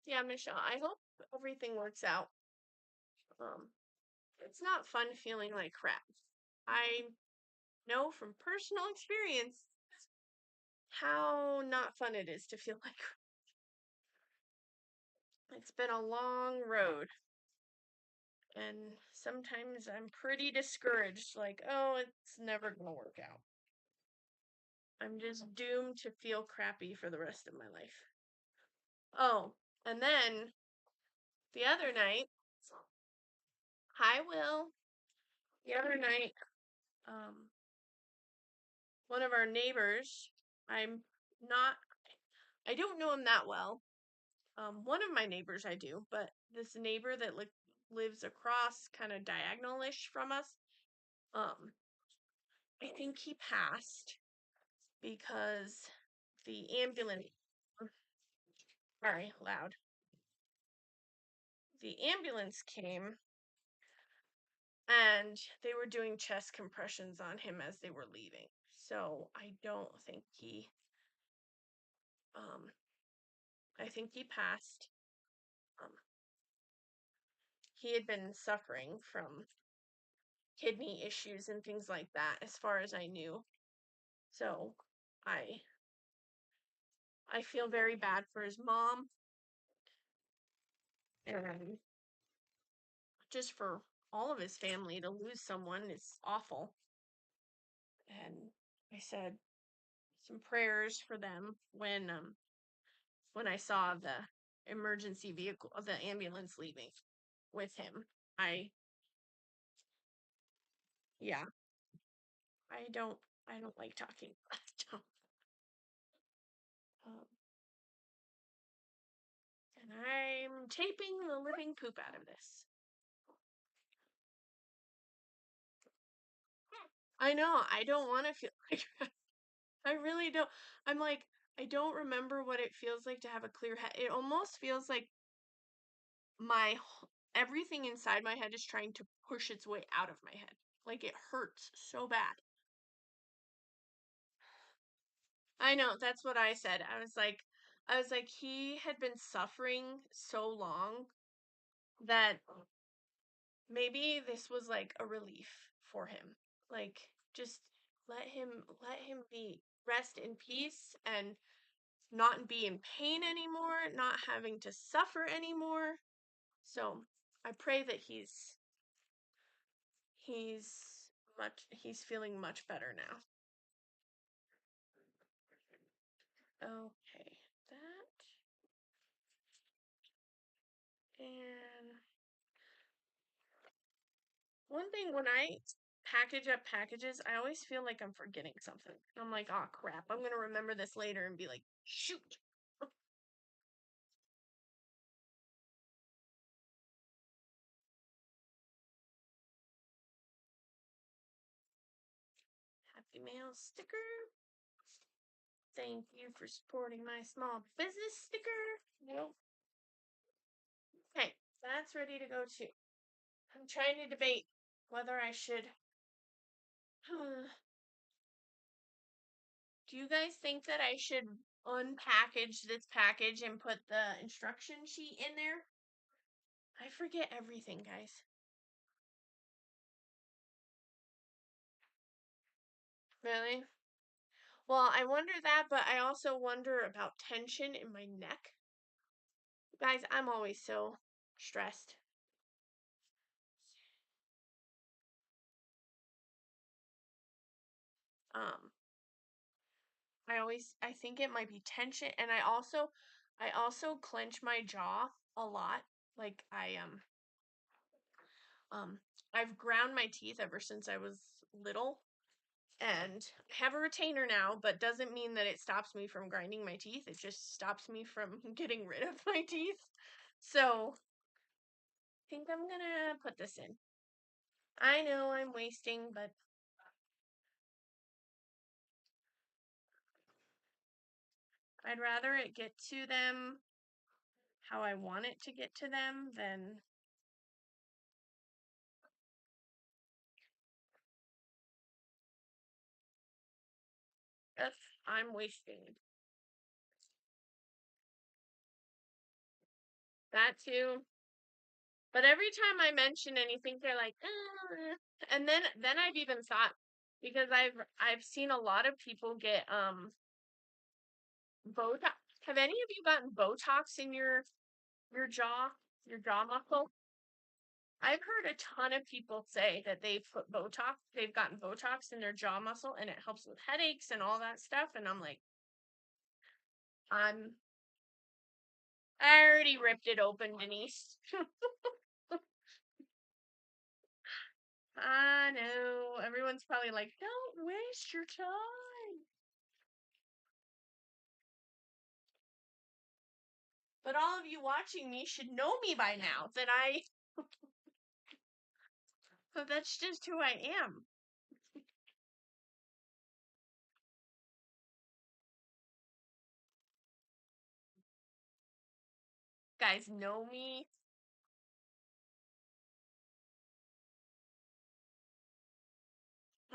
Speaker 1: Yeah, Michelle, I hope everything works out. It's not fun feeling like crap. I know from personal experience how not fun it is to feel like crap. It's been a long road. And sometimes I'm pretty discouraged, like, oh, it's never gonna work out. I'm just doomed to feel crappy for the rest of my life. Oh, and then the other night, hi, Will. The other night, one of our neighbors, I don't know him that well. One of my neighbors I do, but this neighbor that lives across, kind of diagonal-ish from us, I think he passed because the ambulance, sorry, loud. The ambulance came and they were doing chest compressions on him as they were leaving. So I don't think I think he passed. He had been suffering from kidney issues and things like that, as far as I knew. So I feel very bad for his mom and just for all of his family to lose someone is awful. And I said some prayers for them when I saw the emergency vehicle of the ambulance leaving with him. Yeah, I don't like talking about it. Um, and I'm taping the living poop out of this. I know, I don't want to feel like I really don't. I'm like, I don't remember what it feels like to have a clear head. It almost feels like everything inside my head is trying to push its way out of my head. Like it hurts so bad. I know, that's what I said. I was like, he had been suffering so long that maybe this was like a relief for him. Like, just let him be rest in peace and not be in pain anymore, not having to suffer anymore. So I pray that he's feeling much better now. Okay, that. And one thing, when I package up packages, I always feel like I'm forgetting something. I'm like, oh crap, I'm gonna remember this later and be like, shoot. Happy Mail sticker. Thank you for supporting my small business sticker. Nope. Okay, that's ready to go too. I'm trying to debate whether I should. Do you guys think that I should unpackage this package and put the instruction sheet in there? I forget everything, guys. Really? Well, I wonder that, but I also wonder about tension in my neck. Guys, I'm always so stressed. Um, I think it might be tension, and I also clench my jaw a lot. Like um I've ground my teeth ever since I was little, and I have a retainer now, but doesn't mean that it stops me from grinding my teeth. It just stops me from getting rid of my teeth. So I think I'm gonna put this in. I know I'm wasting, but I'd rather it get to them how I want it to get to them than if I'm wasting. That too. But every time I mention anything, they're like, and then I've even thought, because I've seen a lot of people get Botox. Have any of you gotten Botox in your jaw, your jaw muscle? I've heard a ton of people say that they've gotten Botox in their jaw muscle, and it helps with headaches and all that stuff. And I'm like, I'm I already ripped it open, Denise. I know. Everyone's probably like, don't waste your time. But all of you watching me should know me by now that's just who I am. Guys know me.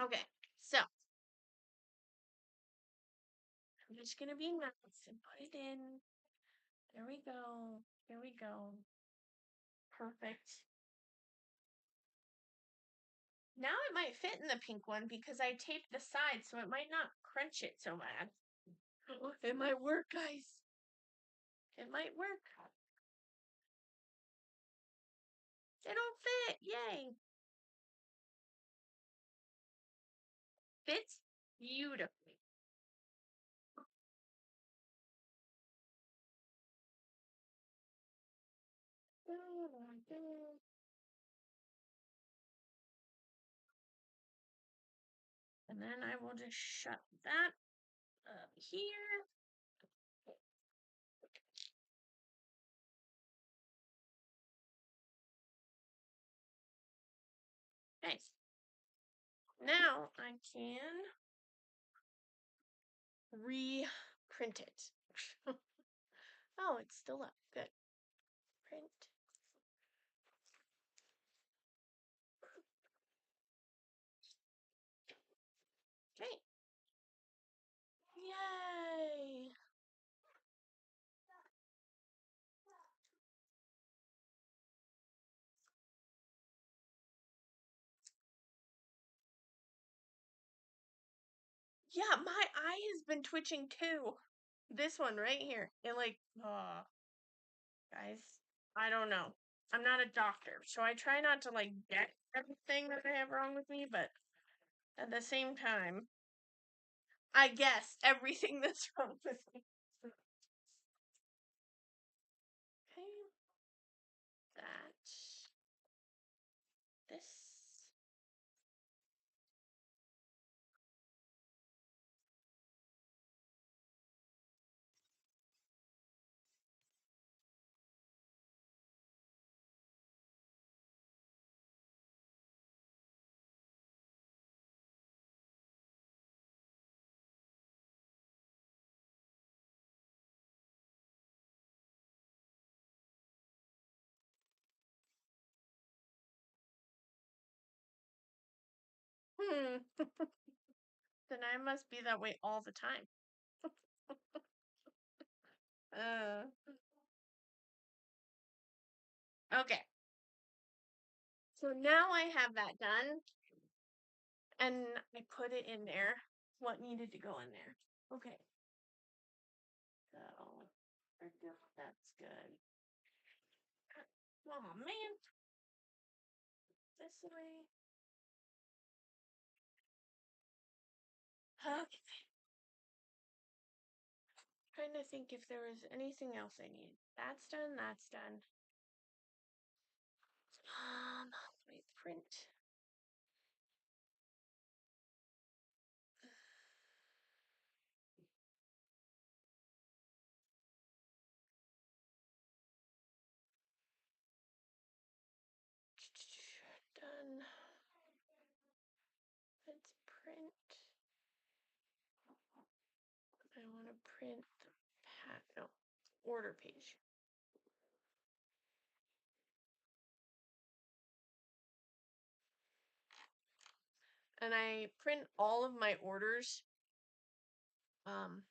Speaker 1: Okay, so I'm just gonna be nice and put it in. There we go. There we go. Perfect. Now it might fit in the pink one because I taped the side, so it might not crunch it so bad. It might work, guys. It might work. It'll fit. Yay. Fits beautifully. And then I will just shut that up here. Nice. Now I can reprint it. Oh, it's still up. Good. Print. Okay. Yay! Yeah, my eye has been twitching too. This one right here. It like, guys, I don't know. I'm not a doctor, so I try not to like get everything that I have wrong with me, but at the same time, I guess everything that's wrong with me. Okay, that, this. Hmm. Then I must be that way all the time. Okay. So now I have that done, and I put it in there. What needed to go in there? Okay. So that's good. Oh man. This way. Okay. Trying to think if there was anything else I need. That's done. That's done. Wait, print. Done. Let's print. I want to print the order page. And I print all of my orders. And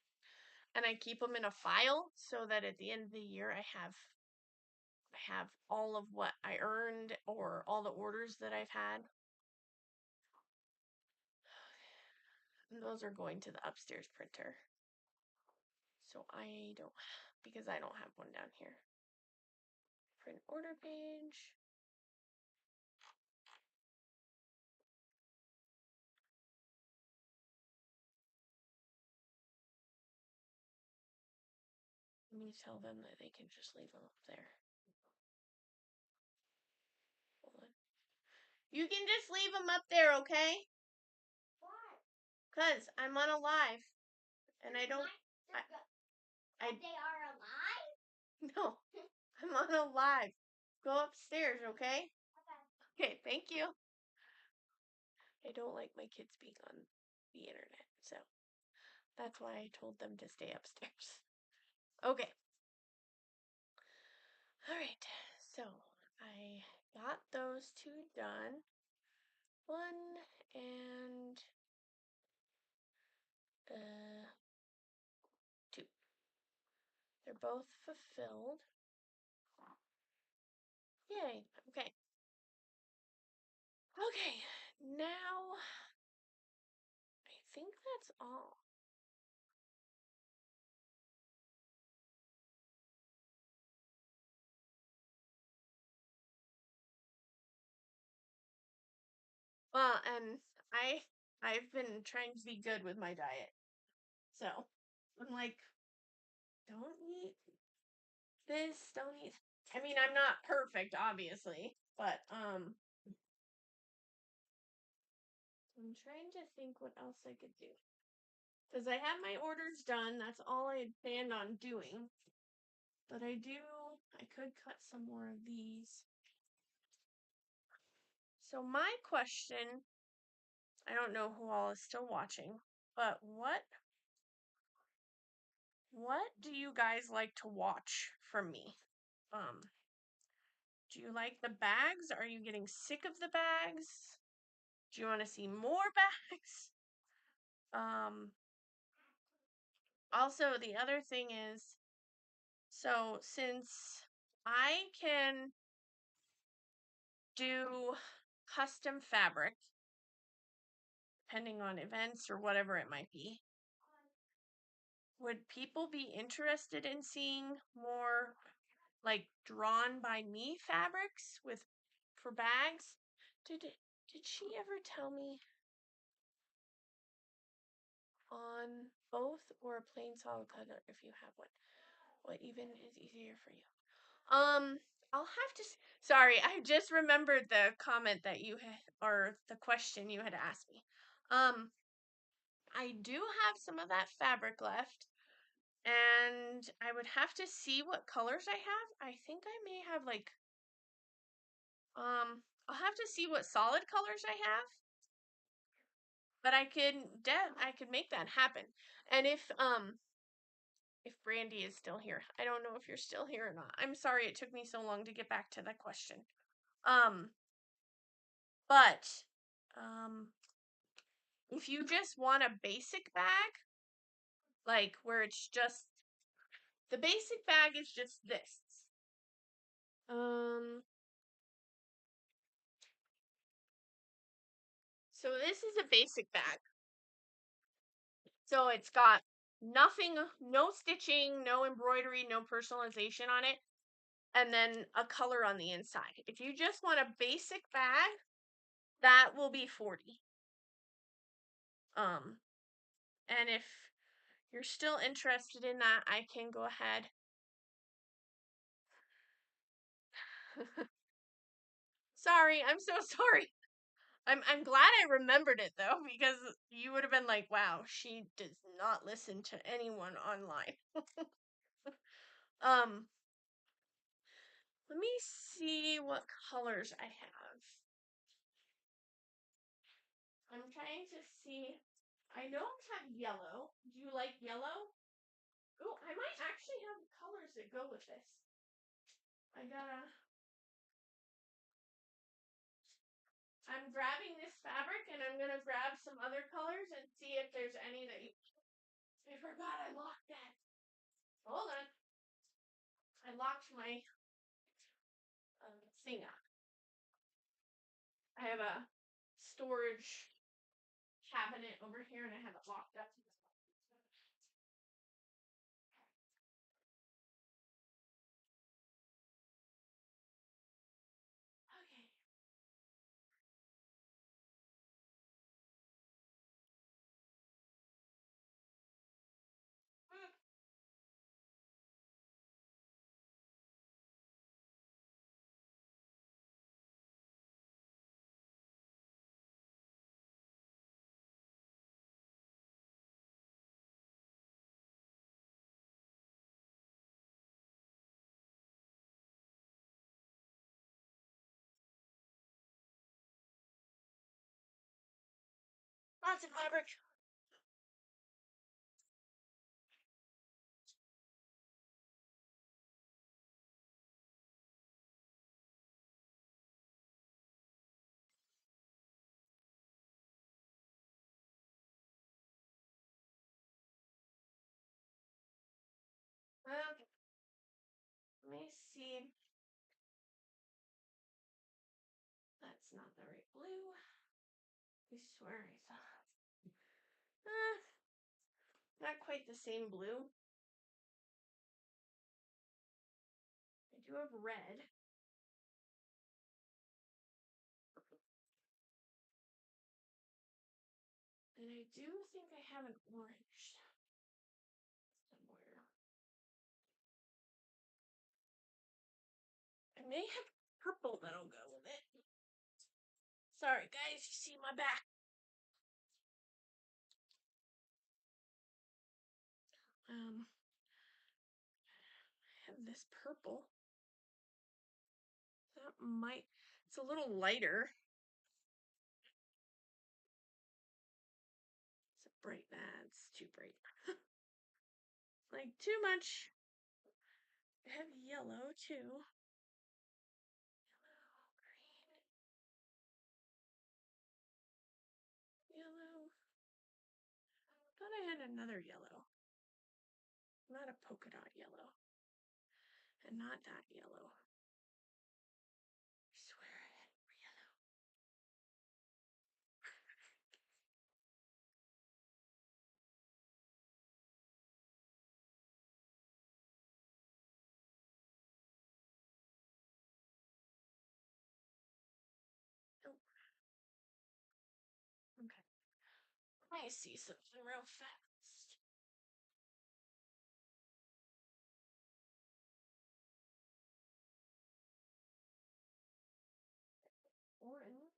Speaker 1: I keep them in a file so that at the end of the year I have all of what I earned or all the orders that I've had. And those are going to the upstairs printer. So because I don't have one down here. Print order page. Let me tell them that they can just leave them up there. Hold on. You can just leave them up there, okay? Why? Because I'm on a live. And I don't... they are alive? No. I'm on a live. Go upstairs, okay? Okay, thank you. I don't like my kids being on the internet, so that's why I told them to stay upstairs. Okay. All right. So I got those two done. 1 and 2. They're both fulfilled. Yay. Okay. Okay. Now I think that's all. Well, and I've been trying to be good with my diet. So I'm like, don't eat this, don't eat. I mean, I'm not perfect, obviously, but I'm trying to think what else I could do. Because I have my orders done. That's all I had planned on doing. But I could cut some more of these. So my question, I don't know who all is still watching, but what do you guys like to watch from me? Do you like the bags? Are you getting sick of the bags? Do you want to see more bags? Also, the other thing is, so since I can do custom fabric, depending on events or whatever it might be. Would people be interested in seeing more like drawn by me fabrics for bags? Did she ever tell me on both or a plain solid color if you have one? What even is easier for you? I'll have to. Sorry, I just remembered the comment that you had, or the question you had asked me. I do have some of that fabric left, and I would have to see what colors I have. I think I may have like, I'll have to see what solid colors I have, but I could make that happen. And if Brandy is still here, I don't know if you're still here or not. I'm sorry it took me so long to get back to that question. But if you just want a basic bag, like where it's just the basic bag is just this. So this is a basic bag. So it's got nothing, no stitching, no embroidery, no personalization on it, and then a color on the inside. If you just want a basic bag, that will be $40. And if you're still interested in that, I can go ahead. Sorry, I'm so sorry. I'm glad I remembered it though, because you would have been like, wow, she does not listen to anyone online. Let me see what colors I have. I'm trying to see. I don't have yellow. Do you like yellow? Oh, I might actually have colors that go with this. I'm grabbing this fabric and I'm gonna grab some other colors and see if there's any that you. I forgot I locked that. Hold on. I locked my thing up. I have a storage cabinet over here and I have it locked up. Okay. Lots of fabric. Okay. Let me see. That's not the right blue. I swear I thought. Not quite the same blue. I do have red. And I do think I have an orange somewhere. I may have purple that'll go with it. Sorry, guys, you see my back. I have this purple. That might, it's a little lighter. Is it bright? It's too bright. Like too much. I have yellow too. Yellow. Thought I had another yellow. Not a polka dot yellow. And not that yellow. I swear I had more yellow. I see something real fast. Orange.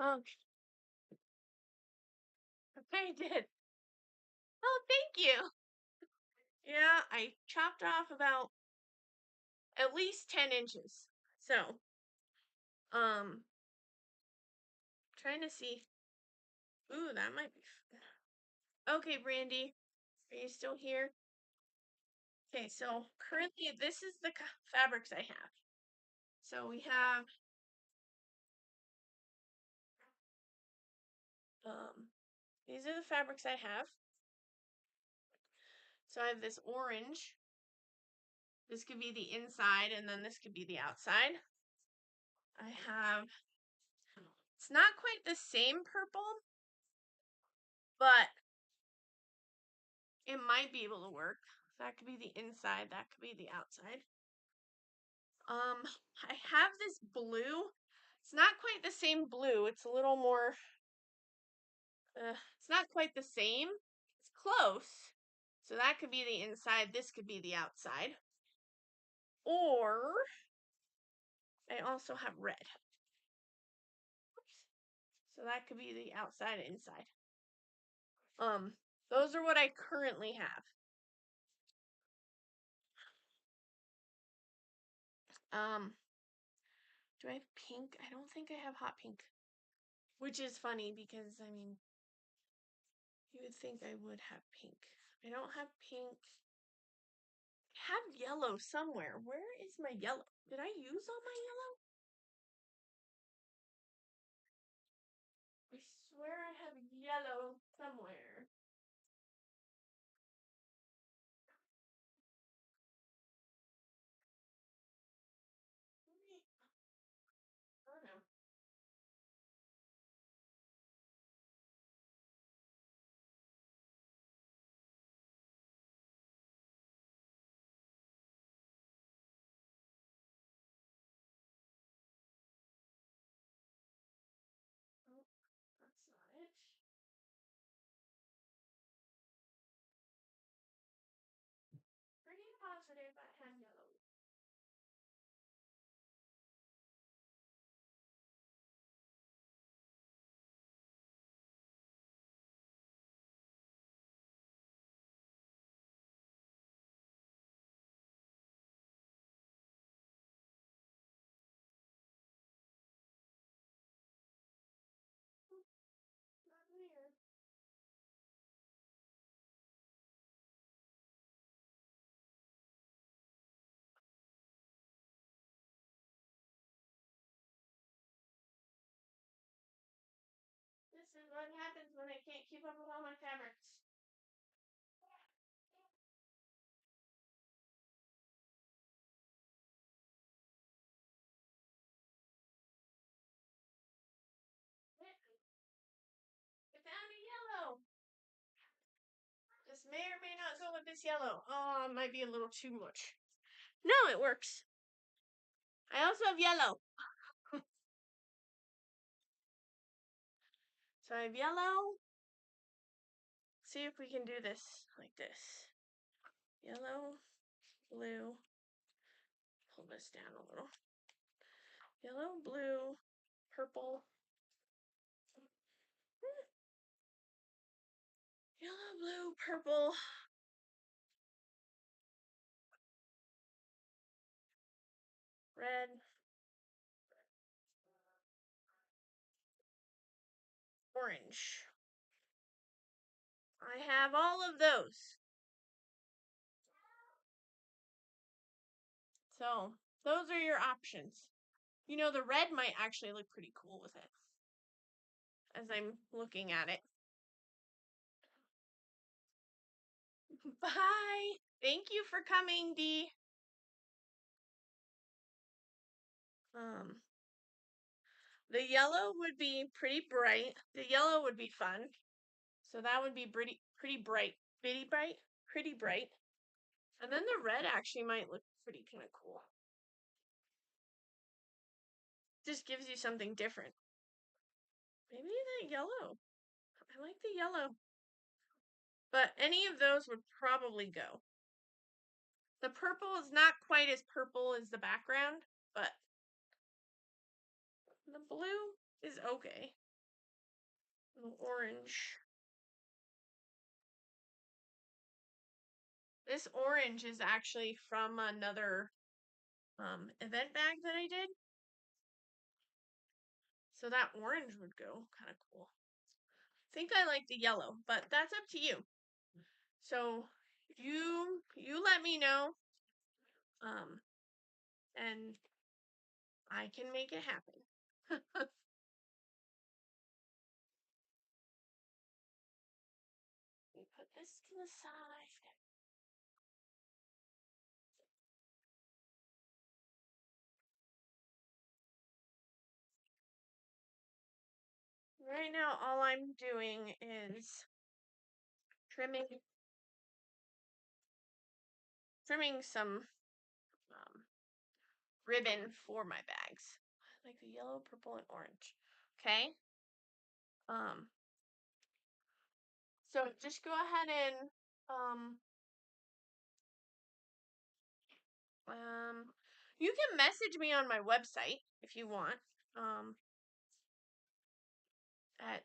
Speaker 1: Oh, I did. Oh, thank you. Yeah, I chopped off about at least 10 inches. So, trying to see. Ooh, that might be fun. Okay, Brandy, are you still here? Okay, so currently this is the fabrics I have. So we have these are the fabrics I have. So I have this orange. This could be the inside, and then this could be the outside. I have, it's not quite the same purple, but it might be able to work. That could be the inside, that could be the outside. I have this blue. It's not quite the same blue. It's a little more, it's not quite the same. It's close. So that could be the inside, this could be the outside. Or I also have red. So that could be the outside and inside. Those are what I currently have. Do I have pink? I don't think I have hot pink. Which is funny because, I mean, you would think I would have pink. I don't have pink. I have yellow somewhere. Where is my yellow? Did I use all my yellow? I swear I have yellow somewhere. Oh no. Oh, that's not it. Pretty positive I have yellow. Not there. This is what happens when I can't keep up with all my fabrics. I found a yellow. This may or may not go with this yellow. Oh, it might be a little too much. No, it works. I also have yellow. So I have yellow. See if we can do this like this. Yellow, blue. Pull this down a little. Yellow, blue, purple. Yellow, blue, purple. Red. Orange. I have all of those. So those are your options. You know, the red might actually look pretty cool with it as I'm looking at it. Bye. Thank you for coming, Dee. The yellow would be pretty bright. The yellow would be fun. So that would be pretty bright. Pretty bright? Pretty bright. And then the red actually might look pretty kind of cool. Just gives you something different. Maybe that yellow. I like the yellow. But any of those would probably go. The purple is not quite as purple as the background, but the blue is okay. The orange. This orange is actually from another event bag that I did. So that orange would go kind of cool. I think I like the yellow, but that's up to you. So you let me know, and I can make it happen. We put this to the side. Right now, all I'm doing is trimming some ribbon for my bags, like the yellow, purple, and orange. Okay. So just go ahead and you can message me on my website if you want. At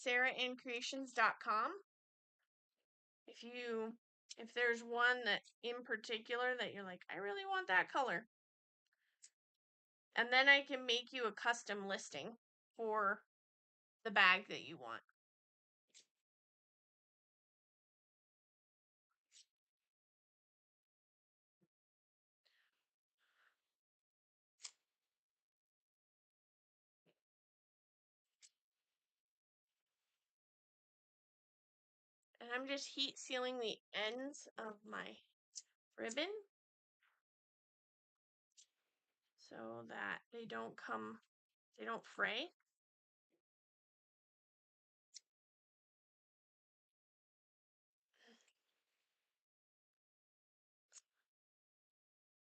Speaker 1: sarahandcreations.com. If there's one that in particular that you're like, I really want that color. And then I can make you a custom listing for the bag that you want. And I'm just heat sealing the ends of my ribbon so that they don't fray.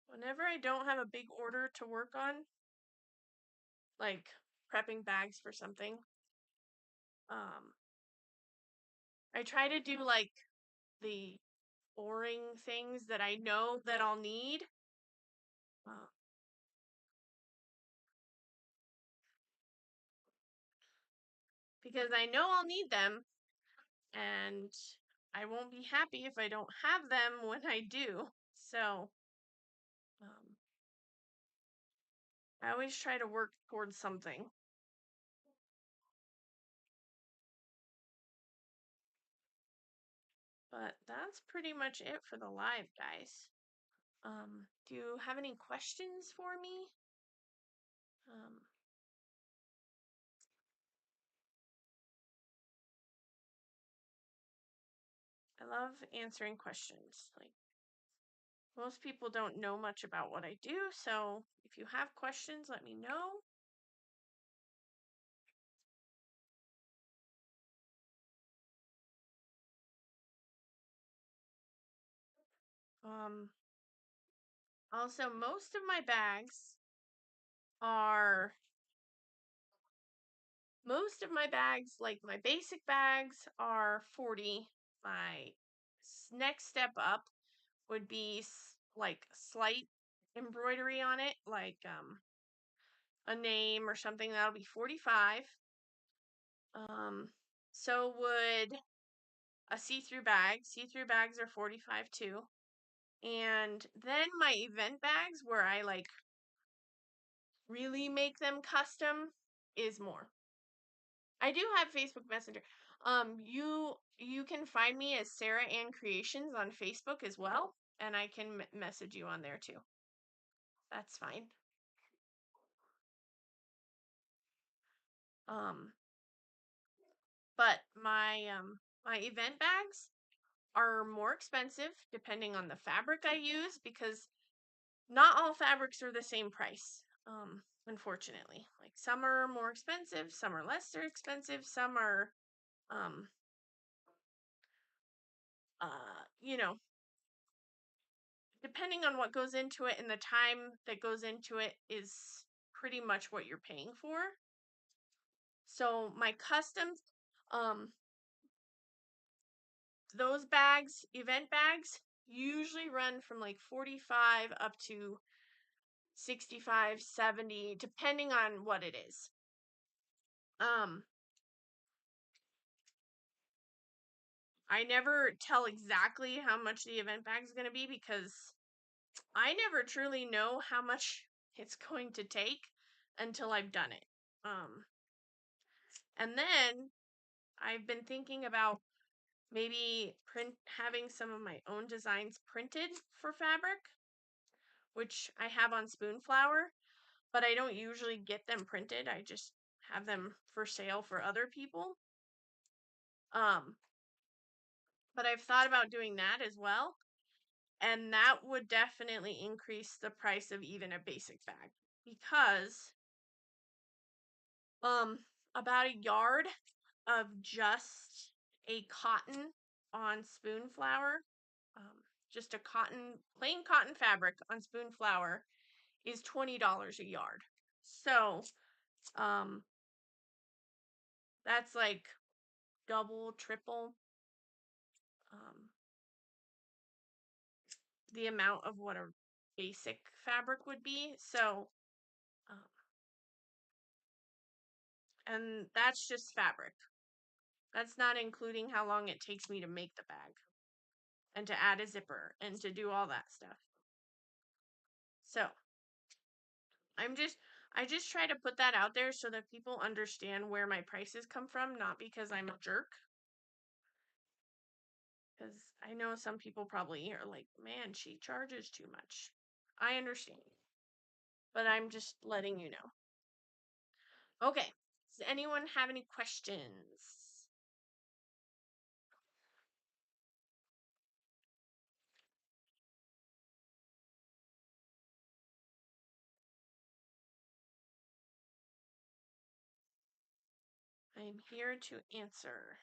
Speaker 1: Whenever I don't have a big order to work on, like prepping bags for something, I try to do like the boring things that I know that I'll need. Because I know I'll need them, and I won't be happy if I don't have them when I do. So, I always try to work towards something. But that's pretty much it for the live, guys. Do you have any questions for me? I love answering questions. Like, most people don't know much about what I do, so if you have questions, let me know. Also, most of my bags are like my basic bags are 40. My next step up would be like slight embroidery on it, like a name or something. That'll be 45. So would a see-through bag. See-through bags are 45 too. And then my event bags, where I like really make them custom, is more. I do have Facebook Messenger. You can find me as Sarah Ann Creations on Facebook as well, and I can message you on there too. That's fine. But my event bags are more expensive depending on the fabric I use, because not all fabrics are the same price. Unfortunately, like some are more expensive, some are less expensive, some are you know, depending on what goes into it and the time that goes into it is pretty much what you're paying for. So my customs, those bags, event bags, usually run from like 45 up to 65, 70, depending on what it is. I never tell exactly how much the event bag is going to be because I never truly know how much it's going to take until I've done it. And then I've been thinking about maybe having some of my own designs printed for fabric, which I have on Spoonflower, but I don't usually get them printed. I just have them for sale for other people. But I've thought about doing that as well, and that would definitely increase the price of even a basic bag because about a yard of just a cotton on Spoonflower, just a plain cotton fabric on Spoonflower is $20 a yard. So, that's like double, triple, the amount of what a basic fabric would be. So, and that's just fabric. That's not including how long it takes me to make the bag and to add a zipper and to do all that stuff. So, I just try to put that out there so that people understand where my prices come from, not because I'm a jerk. Because I know some people probably are like, man, she charges too much. I understand. But I'm just letting you know. Okay. Does anyone have any questions? I'm here to answer.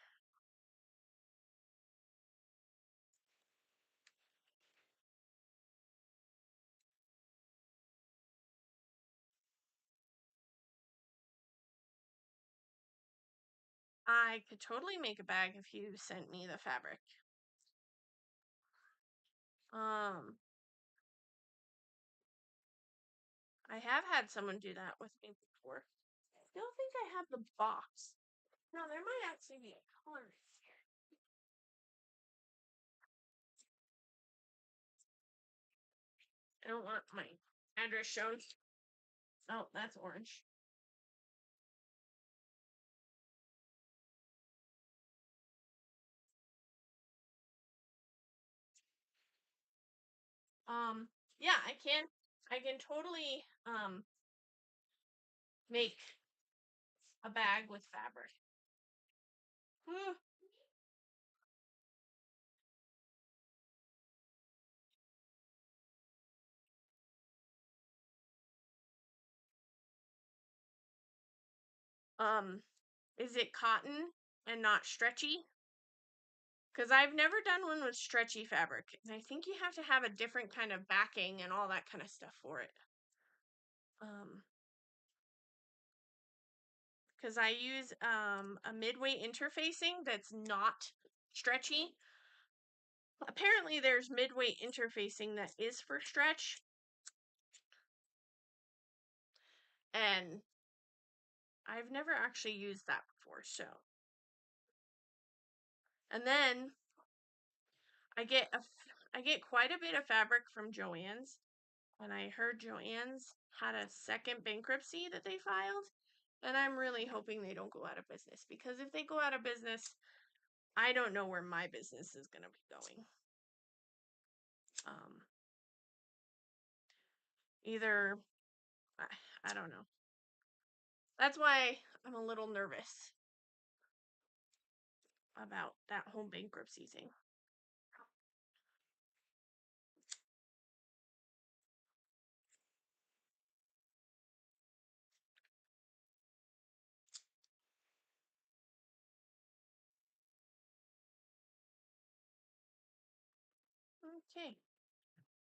Speaker 1: I could totally make a bag if you sent me the fabric. I have had someone do that with me before. I don't think I have the box. No, there might actually be a color in here. I don't want my address shown. Oh, that's orange. Yeah, I can totally make a bag with fabric. Is it cotton and not stretchy? Because I've never done one with stretchy fabric, and I think you have to have a different kind of backing and all that kind of stuff for it. Because I use a midway interfacing that's not stretchy. Apparently, there's midway interfacing that is for stretch, and I've never actually used that before. So, and then I get quite a bit of fabric from Joann's, and I heard Joann's had a second bankruptcy that they filed, and I'm really hoping they don't go out of business, because if they go out of business, I don't know where my business is going to be going. Either I don't know. That's why I'm a little nervous about that whole bankruptcy thing. Okay.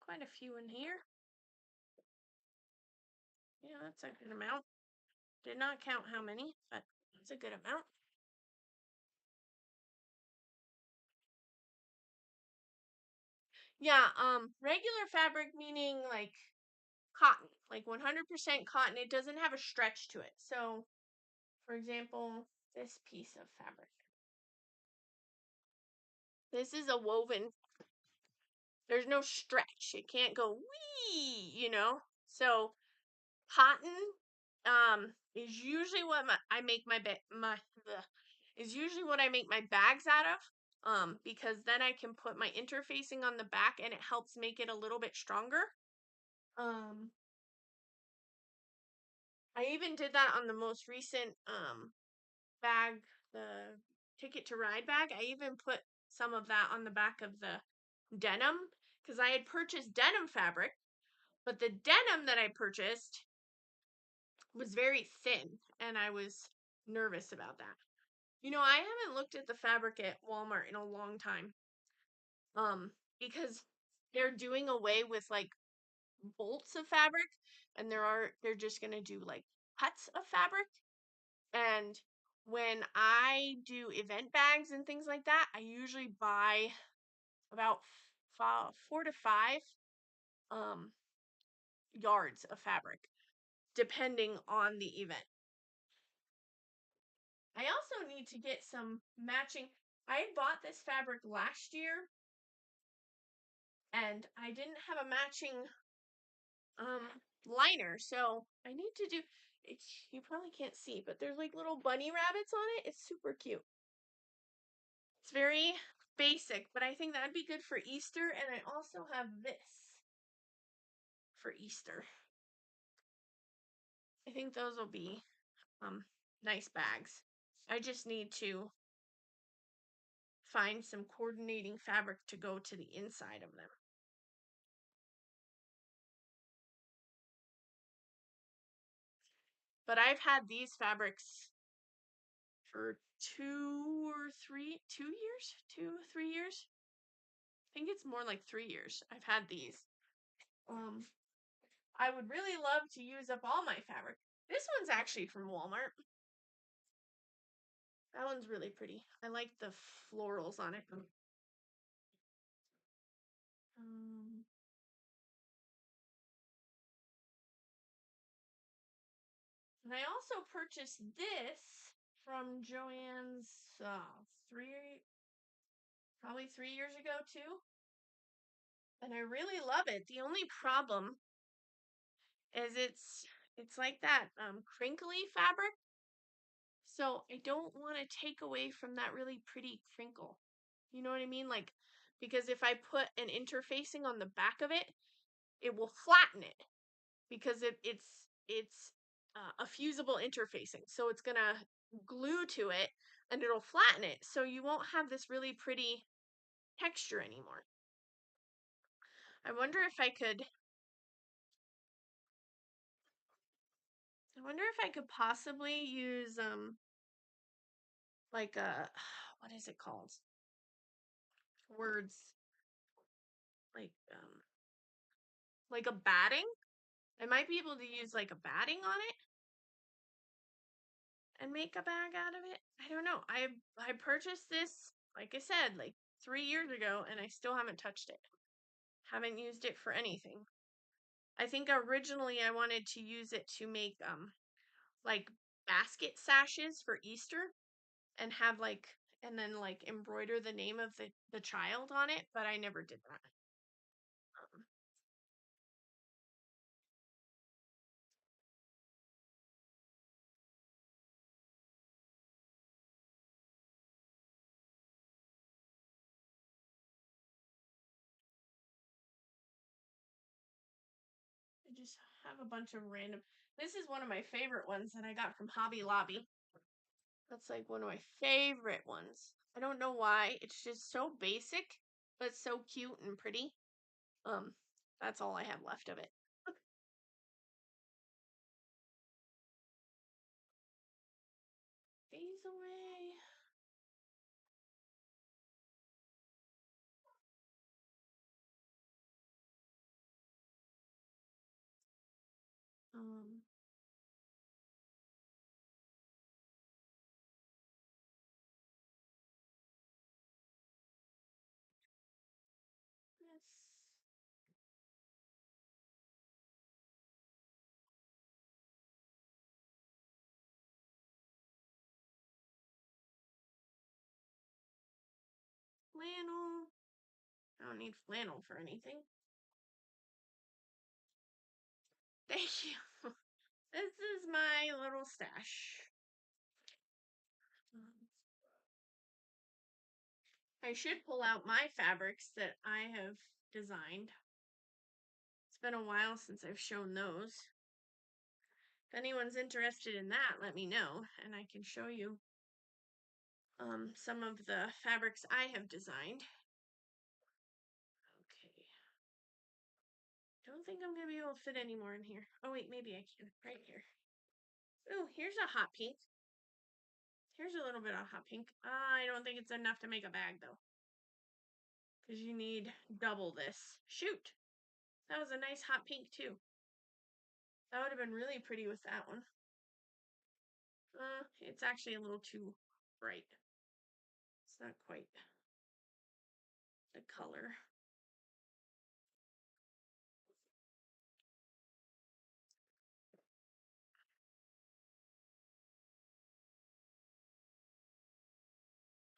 Speaker 1: quite a few in here. Yeah, that's a good amount. Did not count how many, but it's a good amount. Yeah, regular fabric meaning like cotton, like 100% cotton. It doesn't have a stretch to it. So, for example, this piece of fabric. This is a woven. There's no stretch. It can't go wee, you know? So, cotton is usually what I make is usually what I make my bags out of. Because then I can put my interfacing on the back and it helps make it a little bit stronger. Um, I even did that on the most recent bag, the Ticket to Ride bag. I even put some of that on the back of the denim because I had purchased denim fabric, but the denim that I purchased was very thin and I was nervous about that. You know, I haven't looked at the fabric at Walmart in a long time. Because they're doing away with like bolts of fabric and they're just going to do like cuts of fabric. And when I do event bags and things like that, I usually buy about 4 to 5 um yards of fabric depending on the event. I also need to get some matching. I bought this fabric last year and I didn't have a matching liner, so I need to do it. You probably can't see, but there's like little bunny rabbits on it. It's super cute. It's very basic, but I think that'd be good for Easter. And I also have this for Easter. I think those will be nice bags. I just need to find some coordinating fabric to go to the inside of them. But I've had these fabrics for 2 or 3 years. I think it's more like 3 years. I've had these. I would really love to use up all my fabric. This one's actually from Walmart. That one's really pretty. I like the florals on it. And I also purchased this from Joann's probably 3 years ago too. And I really love it. The only problem is it's like that crinkly fabric. So I don't want to take away from that really pretty crinkle. You know what I mean? Like, because if I put an interfacing on the back of it, it will flatten it because it's a fusible interfacing. So it's gonna glue to it and it'll flatten it. So you won't have this really pretty texture anymore. I wonder if I could possibly use like a what is it called? Words like a batting. I might be able to use like a batting on it and make a bag out of it. I don't know. I purchased this, like I said, like 3 years ago, and I still haven't touched it. Haven't used it for anything. I think originally I wanted to use it to make like basket sashes for Easter and have like and then like embroider the name of the child on it, but I never did that. I just have a bunch of random. This is one of my favorite ones that I got from Hobby Lobby. That's like one of my favorite ones. I don't know why. It's just so basic, but so cute and pretty. Um, that's all I have left of it. These away. flannel. I don't need flannel for anything. Thank you. This is my little stash. I should pull out my fabrics that I have designed. It's been a while since I've shown those. If anyone's interested in that, let me know, and I can show you some of the fabrics I have designed. Okay. Don't think I'm going to be able to fit any more in here. Oh, wait, maybe I can. Right here. Ooh, here's a hot pink. Here's a little bit of hot pink. I don't think it's enough to make a bag, though. Because you need double this. Shoot! That was a nice hot pink, too. That would have been really pretty with that one. It's actually a little too bright. It's not quite the color.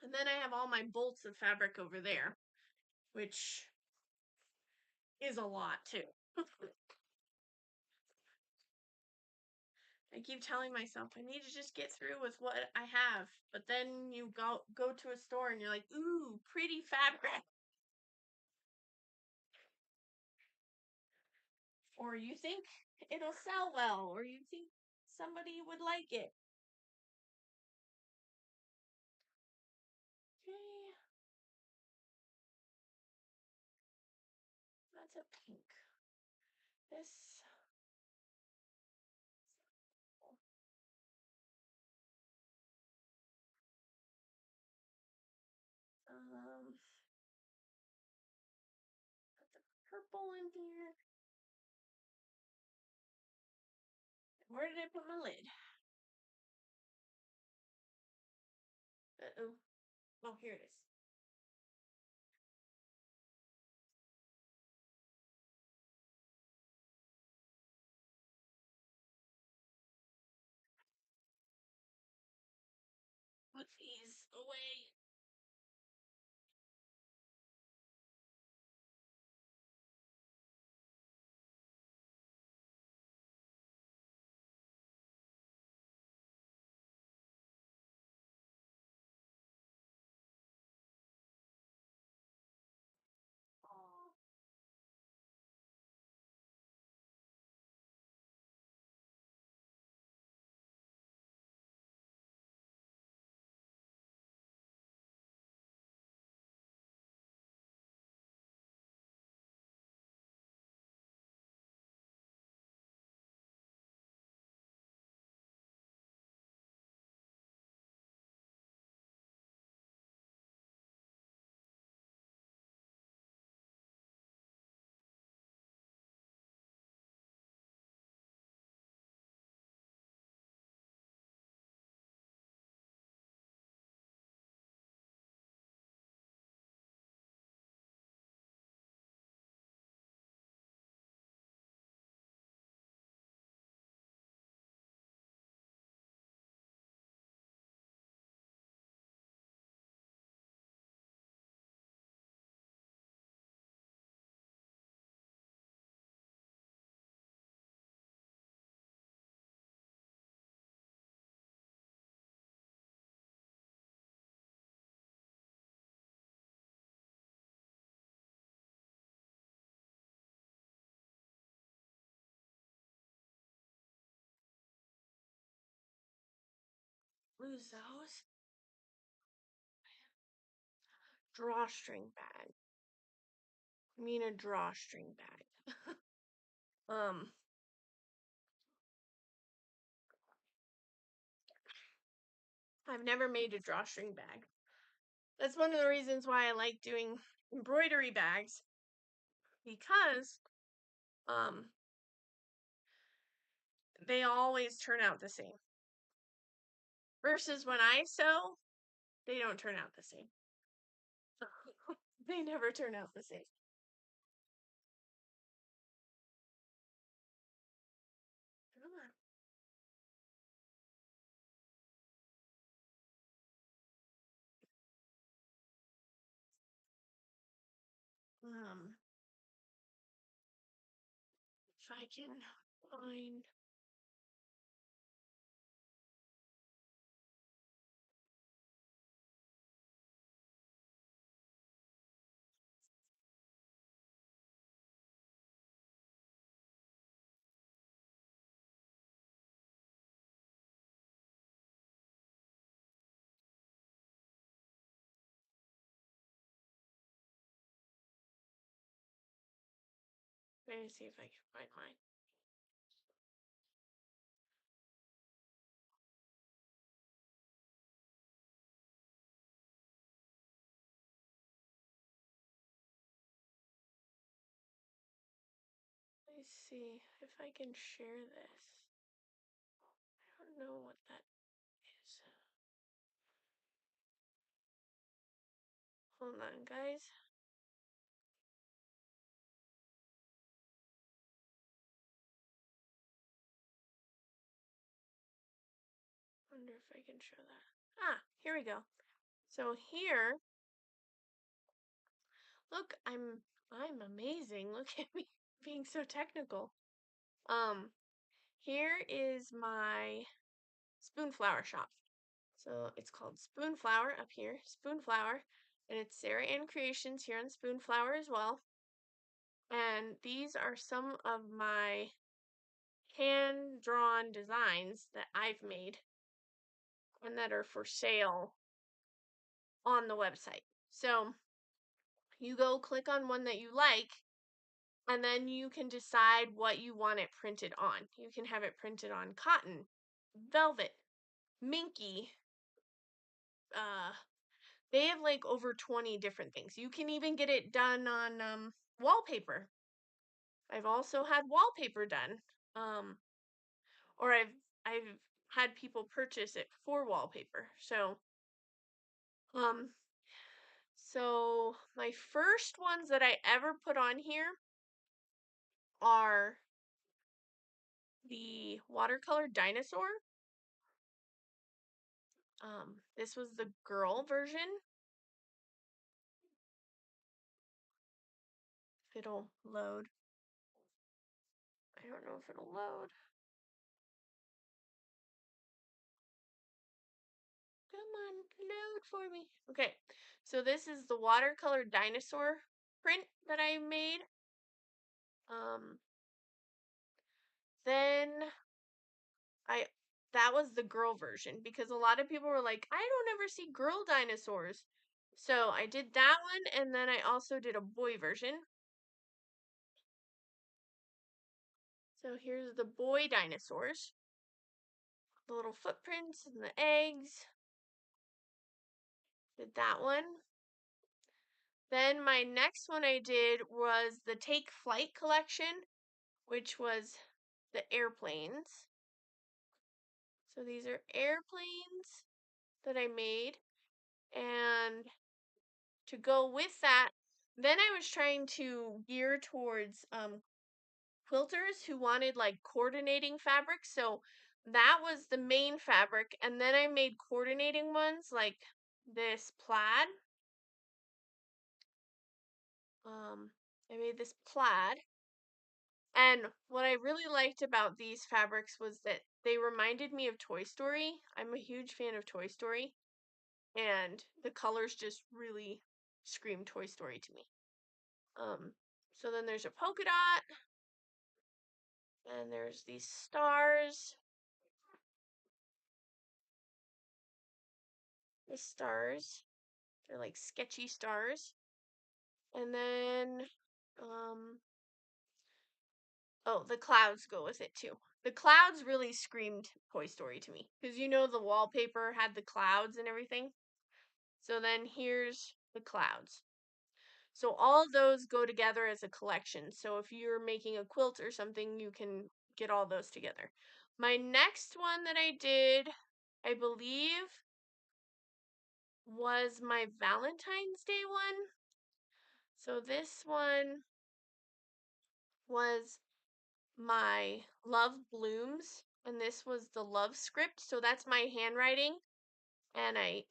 Speaker 1: And then I have all my bolts of fabric over there, which is a lot, too. I keep telling myself I need to just get through with what I have, but then you go to a store and you're like, ooh, pretty fabric. Or you think it'll sell well, or you think somebody would like it. Okay. That's a pink. This. Put the purple in here. Where did I put my lid? Uh-oh. Oh, here it is. Put these away. Oh. Lose those. Drawstring bag. I mean a drawstring bag. I've never made a drawstring bag. That's one of the reasons why I like doing embroidery bags, because they always turn out the same. Versus when I sew, they don't turn out the same. They never turn out the same. Come on. If I can find. Let me see if I can find mine. Let's see if I can share this. I don't know what that is. Hold on, guys. Wonder if I can show that. Ah, here we go. So here, look, I'm amazing. Look at me being so technical. Here is my Spoonflower shop. So it's called Spoonflower up here, Spoonflower, and it's Sarah Ann Creations here on Spoonflower as well. And these are some of my hand-drawn designs that I've made and that are for sale on the website. So you go click on one that you like, and then you can decide what you want it printed on. You can have it printed on cotton, velvet, minky. They have like over 20 different things. You can even get it done on wallpaper. I've also had wallpaper done. Or I've had people purchase it for wallpaper. So my first ones that I ever put on here are the watercolor dinosaur. This was the girl version. If it'll load. I don't know if it'll load. Come on, load for me. Okay, so this is the watercolor dinosaur print that I made. Then that was the girl version because a lot of people were like, I don't ever see girl dinosaurs. So I did that one, and then I also did a boy version. So here's the boy dinosaurs. The little footprints and the eggs. Did that one. Then my next one I did was the Take Flight collection, which was the airplanes. So these are airplanes that I made. And to go with that, then I was trying to gear towards quilters who wanted like coordinating fabrics. So that was the main fabric. And then I made coordinating ones like this plaid. I made this plaid. And what I really liked about these fabrics was that they reminded me of Toy Story. I'm a huge fan of Toy Story. And the colors just really scream Toy Story to me. So then there's a polka dot. And there's these stars. The stars. They're like sketchy stars. And then, oh, the clouds go with it too. The clouds really screamed Toy Story to me. Because you know the wallpaper had the clouds and everything. So then here's the clouds. So all those go together as a collection. So if you're making a quilt or something, you can get all those together. My next one that I did, I believe, was my Valentine's Day one. So this one was my Love Blooms, and this was the love script. So that's my handwriting, and I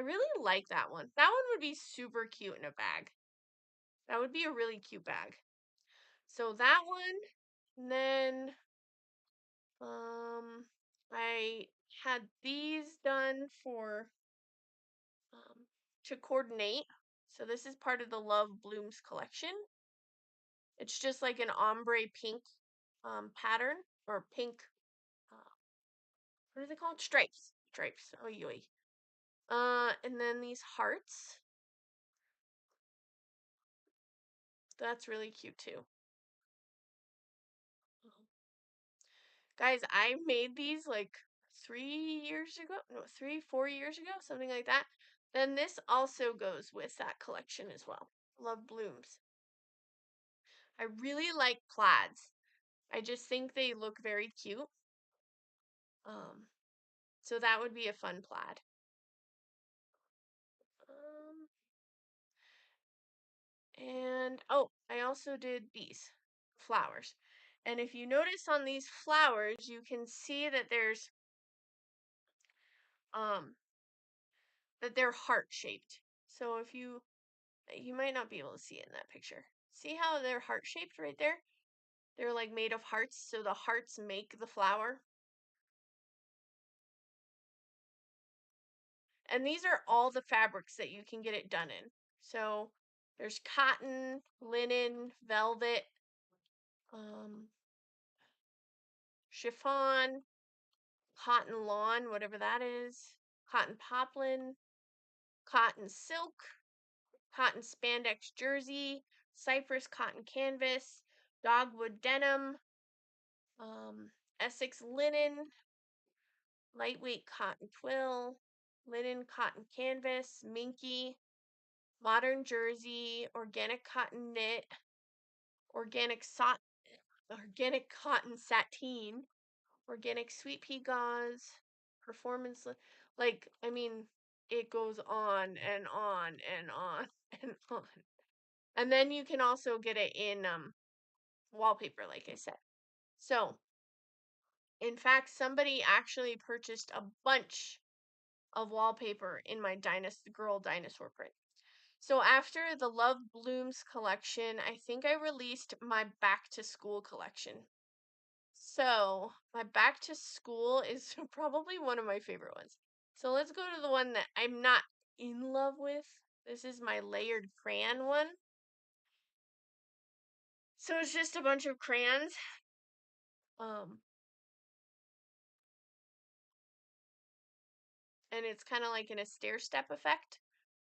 Speaker 1: really like that one. That one would be super cute in a bag. That would be a really cute bag. So that one, and then I had these done for to coordinate. So this is part of the Love Blooms collection. It's just like an ombre pink pattern or pink. What are they called? Stripes. Stripes. Oh, yoy. And then these hearts. That's really cute too. Guys, I made these like 3 years ago. No, 4 years ago, something like that. Then this also goes with that collection as well. Love Blooms. I really like plaids. I just think they look very cute. So that would be a fun plaid. And oh, I also did these flowers. And if you notice on these flowers, you can see that there's that they're heart shaped. So if you might not be able to see it in that picture. See how they're heart shaped right there? They're like made of hearts, so the hearts make the flower. And these are all the fabrics that you can get it done in. So there's cotton, linen, velvet, chiffon, cotton lawn, whatever that is, cotton poplin, cotton silk, cotton spandex jersey, cypress cotton canvas, dogwood denim, Essex linen, lightweight cotton twill, linen cotton canvas, minky, modern jersey, organic cotton knit, organic organic cotton sateen, organic sweet pea gauze, performance like I mean it goes on and on and on and on. And then you can also get it in wallpaper like I said. So, in fact, somebody actually purchased a bunch of wallpaper in my girl dinosaur print. So after the Love Blooms collection, I think I released my back to school collection. So, my back to school is probably one of my favorite ones. So, let's go to the one that I'm not in love with. This is my layered crayon one. So, it's just a bunch of crayons. And it's kind of like in a stair step effect.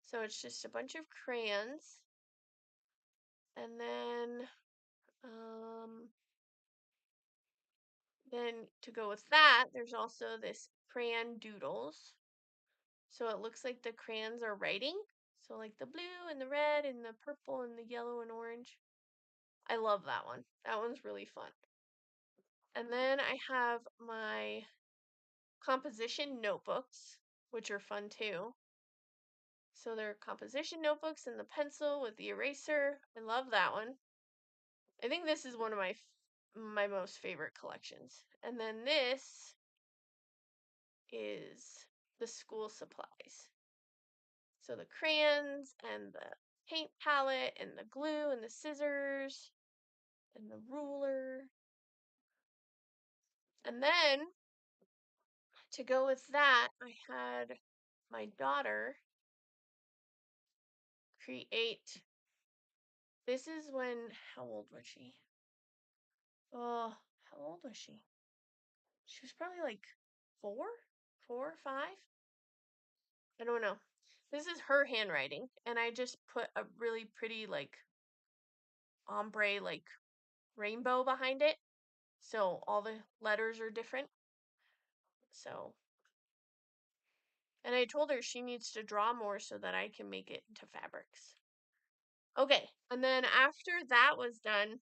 Speaker 1: So, it's just a bunch of crayons. And then to go with that, there's also this crayon doodles. So it looks like the crayons are writing. So like the blue and the red and the purple and the yellow and orange. I love that one. That one's really fun. And then I have my composition notebooks, which are fun too. So they're composition notebooks and the pencil with the eraser. I love that one. I think this is one of my most favorite collections. And then this is the school supplies. So the crayons and the paint palette and the glue and the scissors and the ruler. And then to go with that, I had my daughter create. This is when, how old was she? Oh, how old was she? She was probably like 4, 5. I don't know. This is her handwriting, and I just put a really pretty like ombre like rainbow behind it. So all the letters are different. So, and I told her she needs to draw more so that I can make it into fabrics. Okay, and then after that was done,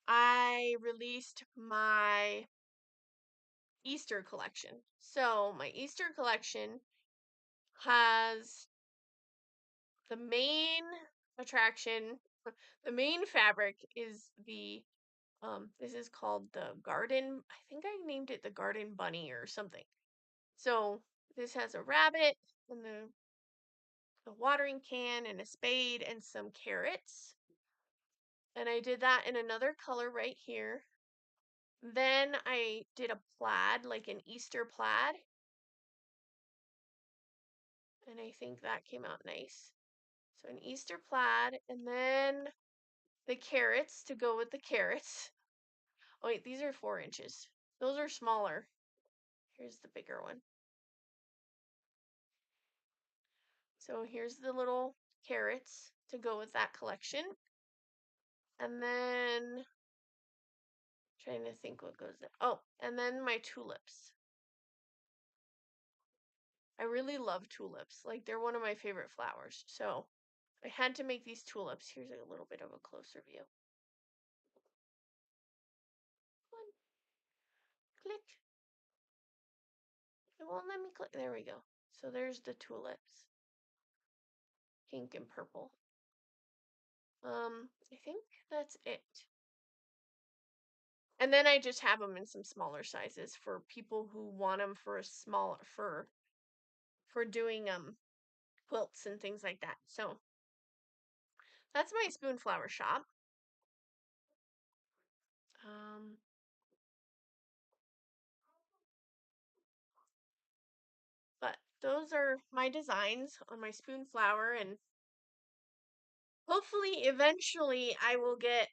Speaker 1: I released my Easter collection. So, my Easter collection has the main attraction, the main fabric is this is called the garden, I think I named it the garden bunny or something. So, this has a rabbit and a watering can and a spade and some carrots. And I did that in another color right here. Then I did a plaid, like an Easter plaid. And I think that came out nice. So an Easter plaid, and then the carrots to go with the carrots. Oh wait, these are 4 inches. Those are smaller. Here's the bigger one. So here's the little carrots to go with that collection. And then, trying to think what goes there. Oh, and then my tulips. I really love tulips. Like, they're one of my favorite flowers. So I had to make these tulips. Here's a little bit of a closer view. One. Click. It won't let me click. There we go. So there's the tulips. Pink and purple. I think that's it. And then I just have them in some smaller sizes for people who want them for a smaller for doing quilts and things like that. So that's my Spoonflower shop. But those are my designs on my Spoonflower, and hopefully eventually I will get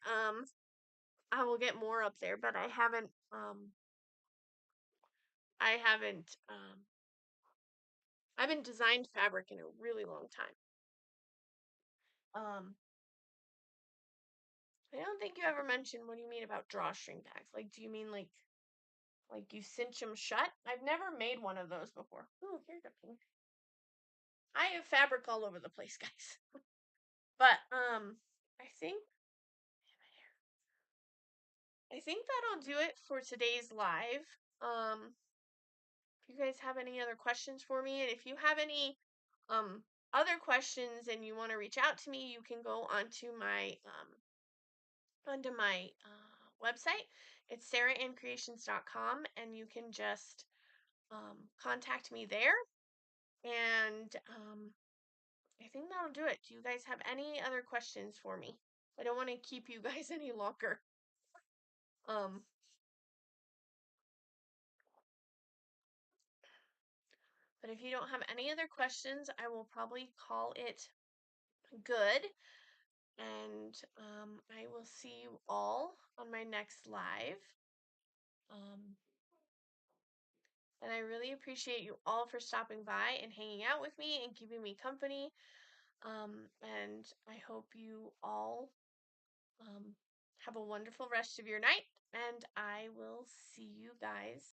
Speaker 1: more up there, but I haven't I haven't designed fabric in a really long time. I don't think you ever mentioned what do you mean about drawstring bags. Like, do you mean like you cinch them shut? I've never made one of those before. Ooh, here's a pink. I have fabric all over the place, guys. But I think that'll do it for today's live. If you guys have any other questions for me, and if you have any other questions and you want to reach out to me, you can go onto my website. It's sarahandcreations.com, and you can just contact me there. And I think that'll do it. Do you guys have any other questions for me? I don't want to keep you guys any longer. But if you don't have any other questions, I will probably call it good. And I will see you all on my next live. And I really appreciate you all for stopping by and hanging out with me and keeping me company. And I hope you all have a wonderful rest of your night. And I will see you guys